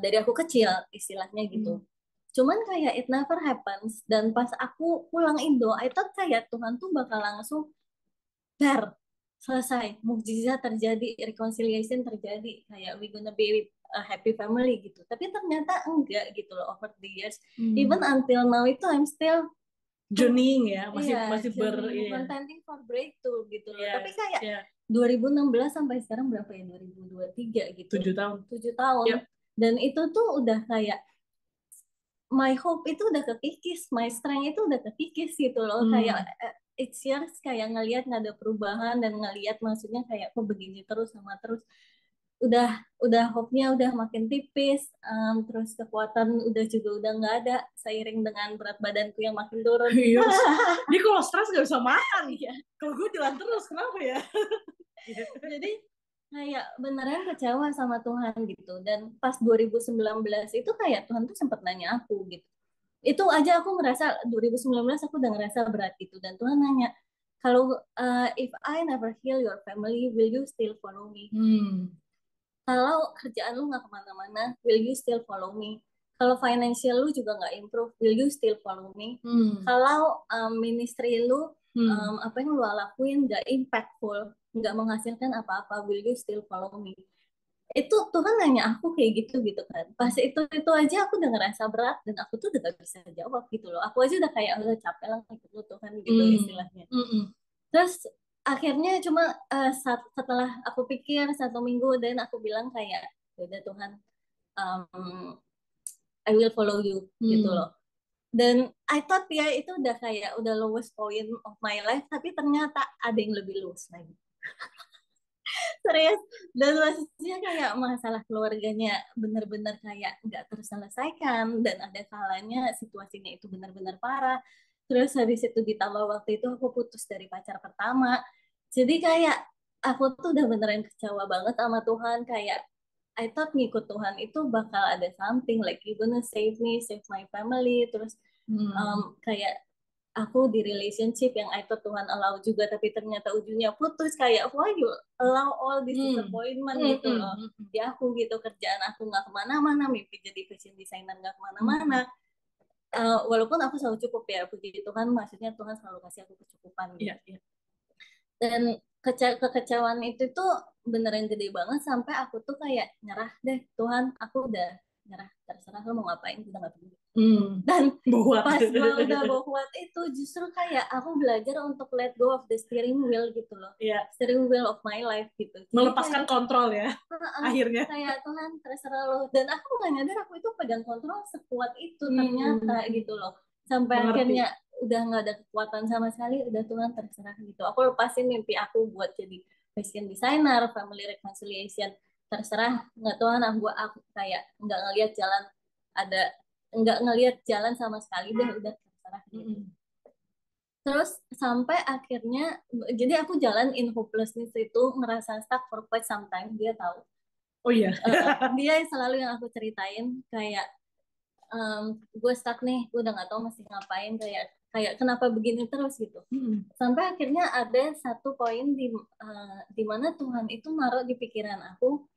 dari aku kecil istilahnya gitu. Cuman kayak it never happens, dan pas aku pulang Indo, I thought kayak Tuhan tuh bakal langsung selesai, mukjizat terjadi, reconciliation terjadi, kayak we gonna be with a happy family gitu. Tapi ternyata enggak gitu loh, over the years. Even until now itu I'm still journeying ya, masih contending for breakthrough gitu loh. Tapi kayak 2016 sampai sekarang berapa ya, 2023 gitu, 7 tahun. Dan itu tuh udah kayak my hope itu udah kekikis, my strength itu udah kekikis gitu loh. Kayak it's years kayak ngelihat nggak ada perubahan, dan ngelihat maksudnya kayak kok begini terus sama terus, udah hope-nya udah makin tipis, terus kekuatan udah nggak ada seiring dengan berat badanku yang makin turun. Iya. Dia kalau stres nggak bisa makan. Kalau gue jalan terus, kenapa ya? Jadi kayak beneran kecewa sama Tuhan gitu. Dan pas 2019 itu kayak Tuhan tuh sempat nanya aku gitu. Itu aja aku ngerasa 2019 aku udah ngerasa berat gitu. Dan Tuhan nanya, kalau if I never heal your family, will you still follow me? Kalau kerjaan lu nggak kemana-mana, will you still follow me? Kalau financial lu juga nggak improve, will you still follow me? Kalau ministry lu, apa yang lu lakuin nggak impactful, nggak menghasilkan apa-apa, will you still follow me? Itu Tuhan nanya aku kayak gitu kan. Pas itu aja aku udah ngerasa berat, dan aku tuh udah gak bisa jawab gitu loh. Aku aja udah kayak udah capek lah ikut lu Tuhan gitu istilahnya. Terus akhirnya cuma setelah aku pikir 1 minggu, dan aku bilang kayak udah Tuhan, I will follow you gitu loh. Dan I thought ya itu udah kayak udah lowest point of my life, tapi ternyata ada yang lebih lowest lagi. Serius. Dan maksudnya kayak masalah keluarganya bener-bener kayak nggak terselesaikan, dan ada kalanya situasinya itu benar-benar parah. Terus habis itu ditambah waktu itu aku putus dari pacar pertama, jadi kayak aku tuh udah beneran kecewa banget sama Tuhan. Kayak I thought ngikut Tuhan itu bakal ada something like you gonna save me, save my family. Terus kayak aku di relationship yang I thought Tuhan allow juga, tapi ternyata ujungnya putus. Kayak why you allow all this disappointment gitu loh di aku gitu. Kerjaan aku nggak kemana-mana, mimpi jadi fashion designer nggak kemana-mana. Walaupun aku selalu cukup ya, puji Tuhan, maksudnya Tuhan selalu kasih aku kecukupan gitu. Dan kekecewaan itu tuh beneran gede banget, sampai aku tuh kayak nyerah deh, Tuhan aku udah nyerah, terserah lo mau ngapain, udah gak peduli. Dan pas gue udah buat itu, justru kayak aku belajar untuk let go of the steering wheel gitu loh. Steering wheel of my life gitu. Jadi melepaskan kayak, kontrol ya akhirnya. Kayak Tuhan terserah lo. Dan aku gak nyadar aku itu pegang kontrol sekuat itu ternyata gitu loh. Sampai akhirnya udah nggak ada kekuatan sama sekali, udah Tuhan terserah gitu. Aku lepasin mimpi aku buat jadi fashion designer, family reconciliation, terserah. Nggak Tuhan, aku kayak nggak ngelihat jalan sama sekali deh, udah terserah gitu. Terus sampai akhirnya, jadi aku jalan in hopelessness itu, ngerasa stuck for quite some time. Dia tahu. Oh iya. Dia selalu yang aku ceritain kayak gue stuck nih, gue udah nggak tahu mesti ngapain, kayak kenapa begini terus gitu. Sampai akhirnya ada satu poin di mana Tuhan itu naruh di pikiran aku,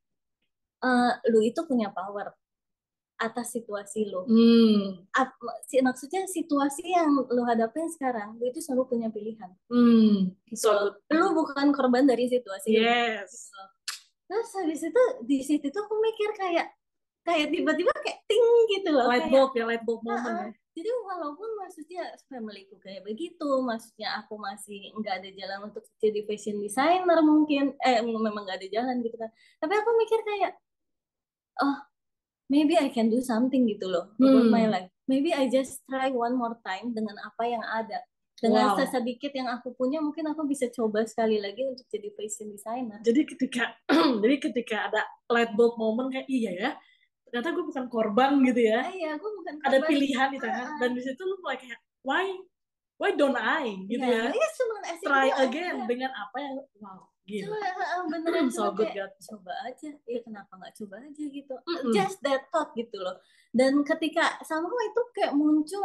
lu itu punya power atas situasi lo. Maksudnya situasi yang lo hadapin sekarang, lo itu selalu punya pilihan. Gitu. Lo bukan korban dari situasi. Yes. Gitu. Terus habis itu di situ tuh aku mikir kayak tiba-tiba kayak ting gitu loh. Light bulb moment ya. Jadi walaupun maksudnya familyku kayak begitu, maksudnya aku masih nggak ada jalan untuk jadi fashion designer mungkin, memang nggak ada jalan gitu kan. Tapi aku mikir kayak, oh maybe I can do something gitu loh about my life. Maybe I just try one more time dengan apa yang ada. Dengan sesedikit yang aku punya, mungkin aku bisa coba sekali lagi untuk jadi fashion designer. Jadi ketika ada light bulb moment kayak iya ya, ternyata gue bukan korban gitu ya. Iya, gue bukan korban. Ada pilihan di tangan dan di situ lu mulai kayak why don't I gitu ya. Iya, cuman try again dengan apa yang gila. Beneran so good, God. Coba aja. Ya kenapa nggak coba aja gitu. Just that thought gitu loh. Dan ketika sama itu kayak muncul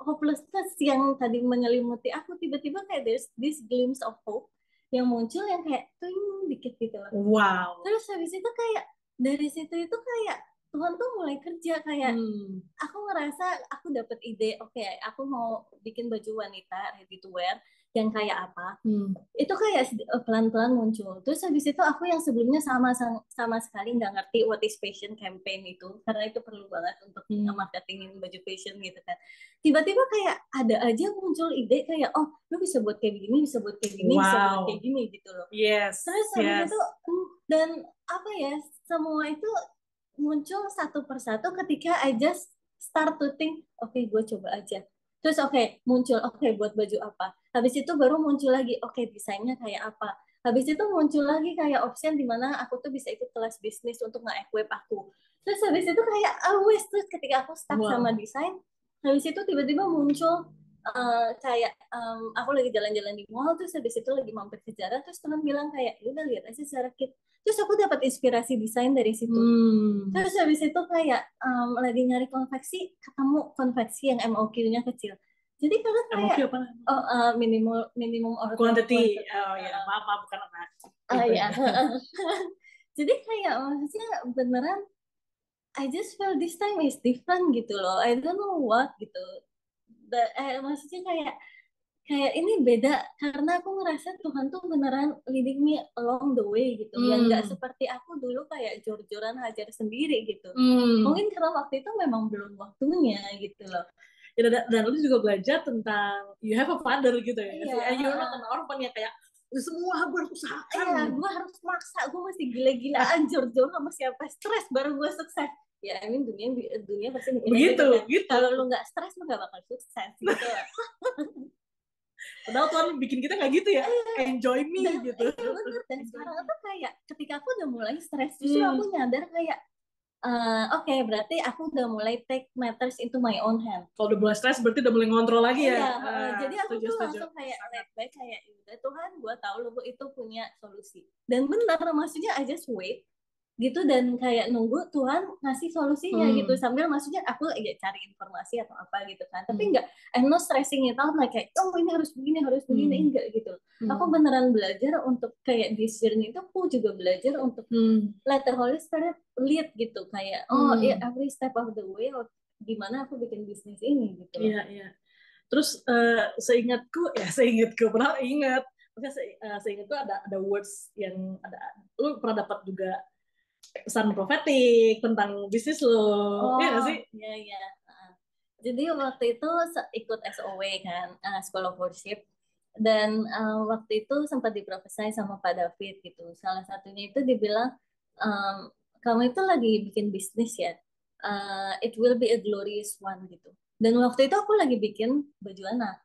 hopelessness yang tadi menyelimuti aku, tiba-tiba kayak there's this glimpse of hope yang muncul yang kayak tuing dikit gitu loh. Wow. Terus habis itu kayak dari situ itu kayak Tuhan tuh mulai kerja kayak aku ngerasa aku dapet ide, oke, aku mau bikin baju wanita ready to wear yang kayak apa. Itu kayak pelan-pelan muncul. Terus habis itu aku yang sebelumnya sama sekali nggak ngerti what is fashion campaign itu, karena itu perlu banget untuk marketingin baju fashion gitu kan. Tiba-tiba kayak ada aja muncul ide kayak, oh lu bisa buat kayak gini, bisa buat kayak gini, bisa buat kayak gini gitu loh. Yes. Terus habis itu dan apa ya, semua itu muncul satu persatu ketika I just start to think, oke, gue coba aja. Terus muncul, buat baju apa. Habis itu baru muncul lagi, desainnya kayak apa. Habis itu muncul lagi kayak option di mana aku tuh bisa ikut kelas bisnis untuk nge-equip aku. Terus habis itu kayak terus ketika aku stuck sama desain, habis itu tiba-tiba muncul aku lagi jalan-jalan di mall, terus habis itu lagi mampir ke Zara, terus teman bilang kayak, ya udah lihat aja Zara Kit. Terus aku dapat inspirasi desain dari situ. Terus habis itu kayak lagi nyari konveksi, ketemu konveksi yang MOQ-nya kecil. Jadi karena kayak MOQ apa? minimum order quantity. Oh ya, maaf bukan anak. Iya. Jadi kayak maksudnya beneran I just feel this time is different gitu loh. I don't know what gitu. Maksudnya kayak ini beda karena aku ngerasa Tuhan tuh beneran leading me along the way gitu. Yang nggak seperti aku dulu kayak jor-joran hajar sendiri gitu. Mungkin karena waktu itu memang belum waktunya gitu loh. Ya, dan lu juga belajar tentang you have a father gitu ya. And you're not an orphan ya, kayak semua gue harus usahakan. Iya, gue harus maksa, gue mesti gila-gilaan jor-joran sama siapa, stres baru gue sukses. Ya, I mean dunia pasti begitu. Kalau lu nggak stres lu nggak bakal sukses gitu. Padahal Tuhan bikin kita nggak gitu ya, enjoy me gitu. Bener. Dan sekarang tuh kayak ketika aku udah mulai stres, justru aku nyadar kayak berarti aku udah mulai take matters into my own hand. Kalau udah mulai stres berarti udah mulai ngontrol lagi ya. Jadi aku tuh langsung kayak let back, kayak udah Tuhan, gue tahu lo itu punya solusi. Dan benar, maksudnya I just wait gitu dan kayak nunggu Tuhan ngasih solusinya gitu, sambil maksudnya aku cari informasi atau apa gitu kan, tapi enggak, I'm not stressing it out kayak ini harus begini enggak gitu. Aku beneran belajar untuk kayak this journey itu aku juga belajar untuk let the Holy Spirit lead gitu, kayak every step of the way gimana aku bikin bisnis ini gitu. Iya. Terus seingatku pernah ingat, maksudnya seingatku ada words yang lu pernah dapat juga pesan profetik tentang bisnis lo. Iya nggak sih? Iya. Jadi waktu itu ikut SOW kan, School of Worship, dan waktu itu sempat diprofesai sama Pak David gitu. Salah satunya itu dibilang, kamu itu lagi bikin bisnis ya, it will be a glorious one gitu. Dan waktu itu aku lagi bikin baju anak.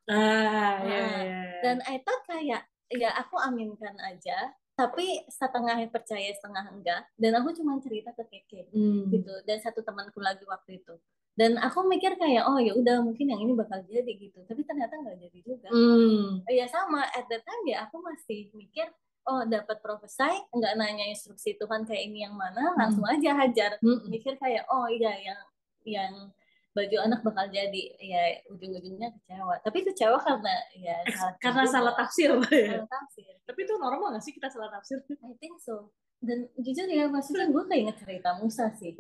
Dan I thought kayak ya aku aminkan aja. tapi setengah percaya setengah enggak, dan aku cuma cerita ke Keke gitu, dan satu temanku lagi waktu itu, dan aku mikir kayak oh ya udah mungkin yang ini bakal jadi gitu, tapi ternyata nggak jadi juga. Ya sama at that time ya aku masih mikir oh dapat prophesy nggak nanya instruksi Tuhan kayak ini yang mana, langsung aja hajar, mikir kayak oh iya yang baju anak bakal jadi, ya ujung-ujungnya kecewa, tapi kecewa karena ya karena salah tafsir. Salah tafsir. Tapi itu normal nggak sih kita salah tafsir? I think so. Dan jujur ya, maksudnya gue kayak inget cerita Musa sih.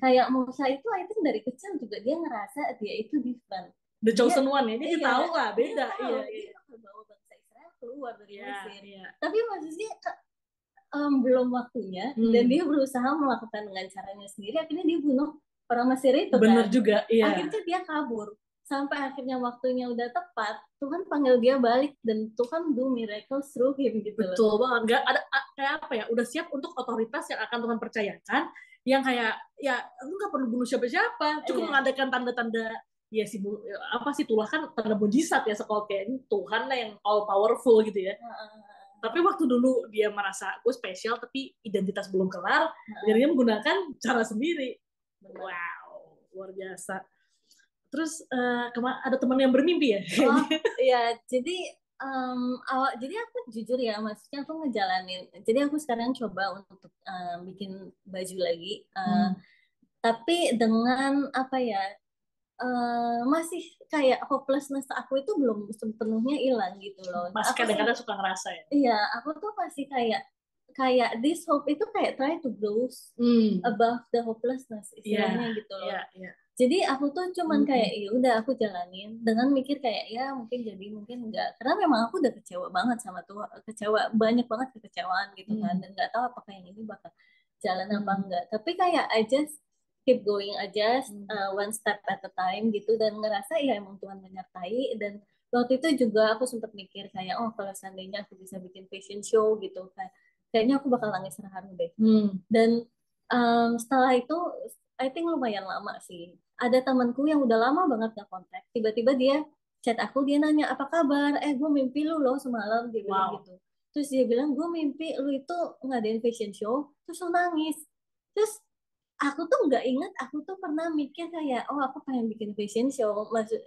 Kayak Musa itu I think dari kecil juga dia ngerasa dia itu different, the chosen one ya, dia tahu lah beda. Dia bakal bawa bangsa Israel keluar dari Mesir. Tapi maksudnya belum waktunya, dan dia berusaha melakukan dengan caranya sendiri, akhirnya dia bunuh orang Mesir itu. Bener juga, iya. Akhirnya dia kabur. Sampai akhirnya waktunya udah tepat, Tuhan panggil dia balik, dan Tuhan do miracles through him gitu. Betul banget. Nggak ada kayak apa ya, udah siap untuk otoritas yang akan Tuhan percayakan, yang kayak ya lu nggak perlu bunuh siapa-siapa, cukup mengadakan tanda-tanda ya sih, apa sih, itulah kan tanda mujizat ya, sekolah kayak ini Tuhan lah yang all powerful gitu ya. Tapi waktu dulu dia merasa gue spesial tapi identitas belum kelar, jadinya menggunakan cara sendiri. Wow, luar biasa. Terus ada teman yang bermimpi ya? Oh iya, jadi jadi aku jujur ya, maksudnya aku ngejalanin. Jadi aku sekarang coba untuk bikin baju lagi, tapi dengan apa ya? Masih kayak hopelessness aku itu belum sepenuhnya hilang gitu loh. Masih kadang-kadang suka ngerasa ya? Iya, aku tuh masih kayak this hope itu kayak try to grow above the hopelessness istilahnya gitu loh. Jadi aku tuh cuman kayak ya udah aku jalanin dengan mikir kayak ya mungkin jadi mungkin enggak, karena memang aku udah kecewa banget sama Tuhan, kecewa banyak banget, kekecewaan gitu kan, dan nggak tahu apakah yang ini bakal jalan apa enggak. Tapi kayak I just keep going aja, one step at a time gitu, dan ngerasa ya emang Tuhan menyertai. Dan waktu itu juga aku sempat mikir kayak oh kalau seandainya aku bisa bikin fashion show gitu kan, kayaknya aku bakal nangis terharu deh. Dan setelah itu I think lumayan lama sih, ada temanku yang udah lama banget gak kontak, tiba-tiba dia chat aku, dia nanya apa kabar, gue mimpi lu loh semalam, dia bilang gitu. Terus dia bilang gue mimpi lu itu ngadain fashion show, terus lu nangis. Terus aku tuh nggak ingat aku tuh pernah mikir kayak oh aku pengen bikin fashion show, maksud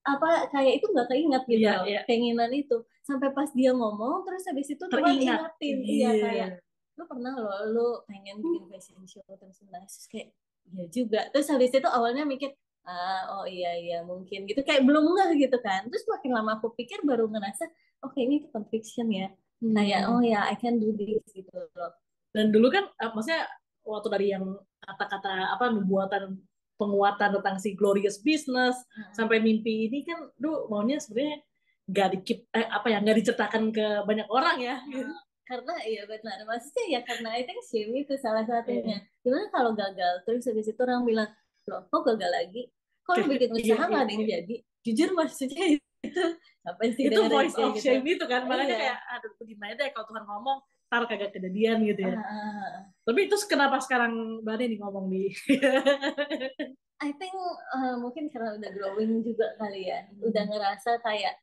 apa kayak itu nggak keinget gitu loh, keinginan itu sampai pas dia ngomong, terus habis itu Tuhan ingetin, iya kayak lu pernah lo lu pengen bikin fashion show terus nangis, kayak iya juga. Terus habis itu awalnya mikir oh iya mungkin gitu, kayak belum ngeh gitu kan. Terus makin lama aku pikir baru ngerasa oke ini tuh conviction ya, kayak oh ya I can do this gitu loh. Dan dulu kan maksudnya waktu dari yang kata-kata apa penguatan tentang si glorious business sampai mimpi ini kan lu maunya sebenarnya nggak nggak diceritakan ke banyak orang ya. Karena iya benar, maksudnya ya karena I think shame itu salah satunya. Gimana kalau gagal terus habis itu orang bilang loh kok gagal lagi, kok lu bikin usaha nggak ada yang jadi. Jujur maksudnya itu apa sih, itu voice of shame gitu kan, makanya kayak aduh gimana deh kalau Tuhan ngomong tar kagak kejadian gitu ya. Tapi itu kenapa sekarang Bani nih ngomong nih? I think mungkin karena udah growing juga kali ya, udah ngerasa kayak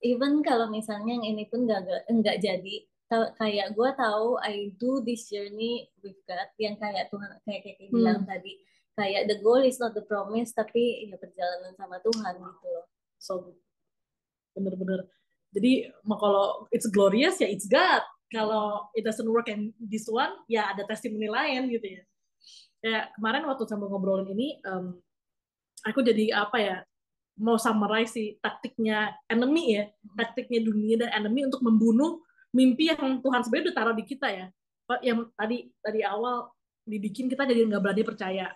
even kalau misalnya yang ini pun nggak jadi, kayak gue tahu I do this journey with God, yang kayak Tuhan kayak bilang tadi, kayak the goal is not the promise, tapi ya perjalanan sama Tuhan gitu loh. So bener-bener, jadi kalau it's glorious ya it's God, kalau it doesn't work and this one ya ada testimoni lain gitu ya. Ya kemarin waktu sambil ngobrolin ini aku jadi apa ya, mau summarize si taktiknya enemy ya, taktiknya dunia dan enemy untuk membunuh mimpi yang Tuhan sebenarnya udah taruh di kita ya, yang tadi awal dibikin kita jadi nggak berani percaya,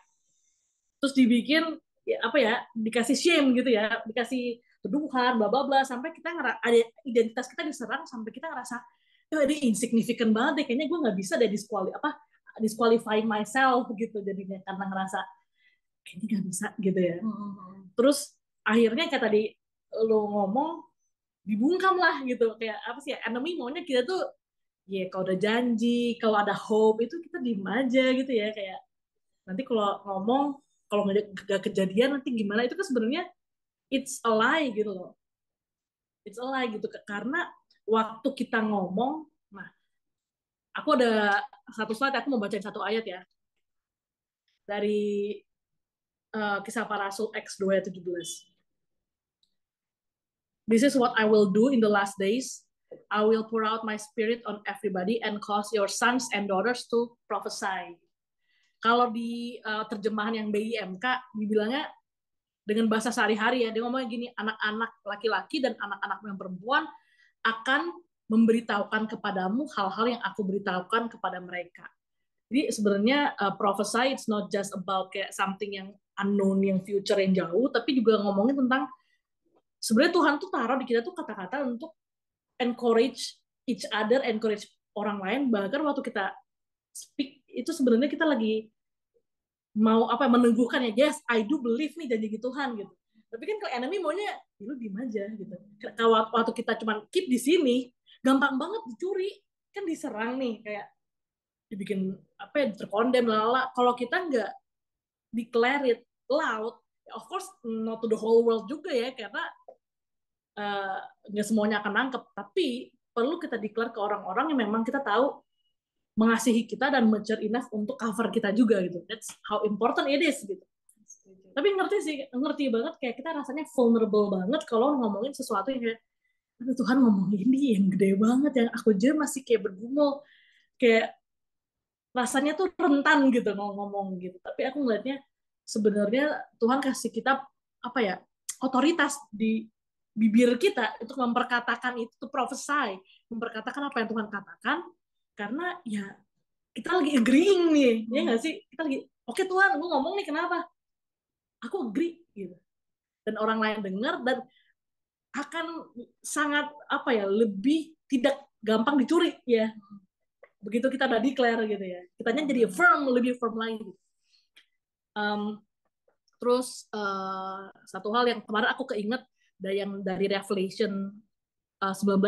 terus dibikin ya, apa ya, dikasih shame gitu ya, dikasih tuduhan bla bla bla, sampai kita ada identitas kita diserang, sampai kita ngerasa ini insignificant banget deh, kayaknya gue nggak bisa deh disqualifying myself gitu jadinya, karena ngerasa kayaknya nggak bisa gitu ya. Terus akhirnya kayak tadi lo ngomong, dibungkam lah gitu, kayak apa sih ya, enemy maunya kita tuh ya kalau udah janji, kalau ada hope itu kita diem aja gitu ya, kayak nanti kalau ngomong kalau nggak kejadian nanti gimana, itu kan sebenarnya it's a lie gitu loh, it's a lie gitu, karena waktu kita ngomong, nah Aku ada satu slide, aku mau bacain satu ayat ya. Dari Kisah Para Rasul Acts 2:17. This is what I will do in the last days. I will pour out my spirit on everybody and cause your sons and daughters to prophesy. Kalau di terjemahan yang BIMK dibilangnya dengan bahasa sehari-hari ya, dia ngomongnya gini, anak-anak laki-laki dan anak-anak yang perempuan akan memberitahukan kepadamu hal-hal yang aku beritahukan kepada mereka. Jadi sebenarnya prophesy it's not just about kayak something yang unknown, yang future, yang jauh, tapi juga ngomongin tentang sebenarnya Tuhan tuh taruh di kita tuh kata-kata untuk encourage each other, encourage orang lain. Bahkan waktu kita speak itu sebenarnya kita lagi mau apa meneguhkan ya, yes I do believe nih janji Tuhan gitu. Tapi kan kalau enemy maunya ya lu diem aja gitu. Kalau waktu kita cuma keep di sini, gampang banget dicuri, kan diserang nih kayak dibikin apa ya, terkondem lala. Kalau kita nggak declare it loud, of course not to the whole world juga ya, karena nggak semuanya akan nangkep. Tapi perlu kita declare ke orang-orang yang memang kita tahu mengasihi kita dan mature enough untuk cover kita juga gitu. That's how important it is gitu. Tapi ngerti banget kayak kita rasanya vulnerable banget kalau ngomongin sesuatu yang kayak aduh Tuhan ngomong ini yang gede banget yang aku aja masih kayak bergumul, kayak rasanya tuh rentan gitu ngomong gitu. Tapi aku ngeliatnya sebenarnya Tuhan kasih kita apa ya, otoritas di bibir kita untuk memperkatakan itu, to prophesy, memperkatakan apa yang Tuhan katakan, karena ya kita lagi agreeing nih, ya nggak sih? Kita lagi, oke Tuhan, gue ngomong nih kenapa? Aku agree gitu. Dan orang lain dengar dan akan sangat apa ya, lebih tidak gampang dicuri ya. Begitu kita udah declare gitu ya. Kitanya jadi firm, lebih firm lagi. Terus satu hal yang kemarin aku keinget dari Revelation 19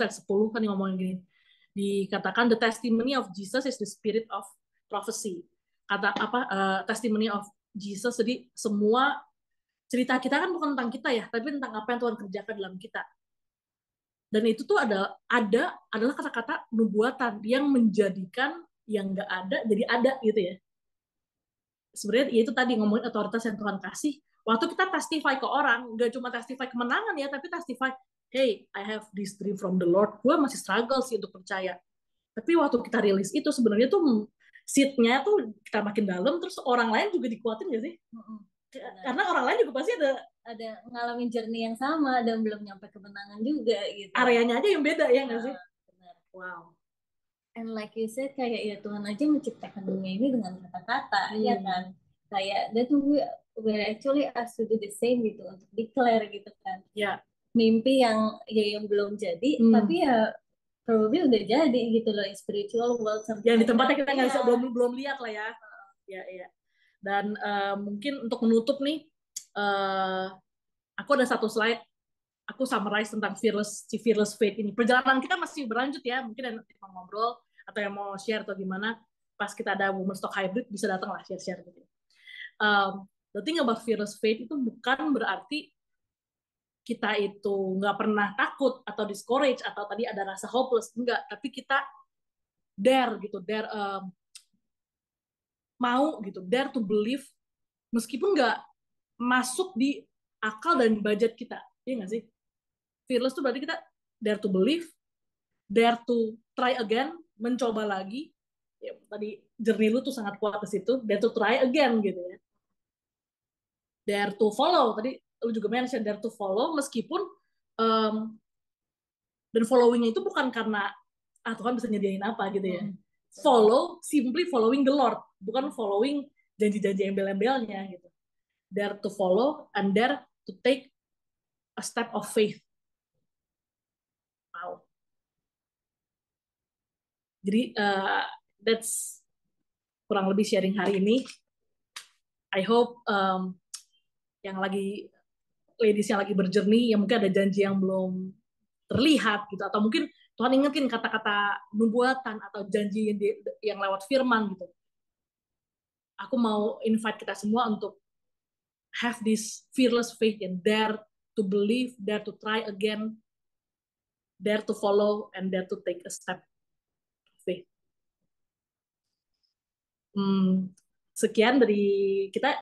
ayat 10 kan ngomongin gini. Dikatakan the testimony of Jesus is the spirit of prophecy. Kata apa testimony of Jesus, jadi semua cerita kita kan bukan tentang kita ya, tapi tentang apa yang Tuhan kerjakan dalam kita. Dan itu tuh adalah kata-kata nubuatan yang menjadikan yang nggak ada jadi ada gitu ya. Sebenarnya itu tadi ngomongin otoritas yang Tuhan kasih. Waktu kita testify ke orang, nggak cuma testify kemenangan ya, tapi testify, hey, I have this dream from the Lord. Gue masih struggle sih untuk percaya. Tapi waktu kita rilis itu sebenarnya tuh seed-nya tuh kita makin dalam, terus orang lain juga dikuatin nggak sih? Karena orang lain juga pasti ada ngalamin journey yang sama dan belum nyampe kemenangan juga gitu. Areanya aja yang beda ya nggak sih? Benar. Wow. And like you said, kayak ya Tuhan aja menciptakan dunia ini dengan kata-kata, ya kan? Kayak that we actually asked to do the same gitu, untuk declare gitu kan. Ya. Mimpi yang belum jadi, tapi ya probably udah jadi gitu loh, in spiritual world. Yang di tempatnya kita nggak bisa belum lihat lah ya. Ya. Dan mungkin untuk menutup nih, aku ada satu slide. Aku summarize tentang fearless faith ini. Perjalanan kita masih berlanjut ya. Mungkin ada yang mau ngobrol atau yang mau share atau gimana. Pas kita ada Women's Talk Hybrid bisa datang lah share-share gitu. The thing about fearless faith itu bukan berarti kita itu nggak pernah takut atau discourage atau tadi ada rasa hopeless, enggak. Tapi kita dare mau gitu, dare to believe meskipun nggak masuk di akal dan budget kita, iya nggak sih? Fearless tuh berarti kita dare to believe, dare to try again, mencoba lagi. Ya, tadi journey lu tuh sangat kuat ke situ, dare to try again gitu ya. Dare to follow, tadi lu juga mention dare to follow, meskipun dan followingnya itu bukan karena Tuhan bisa nyediain apa gitu ya. Follow, simply following the Lord, bukan following janji-janji embel-embelnya gitu. Dare to follow and dare to take a step of faith. Wow. Jadi that's kurang lebih sharing hari ini. I hope yang lagi ladies yang lagi berjourney, yang mungkin ada janji yang belum terlihat gitu, atau mungkin Tuhan ingetin kata-kata nubuatan atau janji yang lewat firman gitu. Aku mau invite kita semua untuk have this fearless faith and dare to believe, dare to try again, dare to follow, and dare to take a step of faith. Sekian dari kita.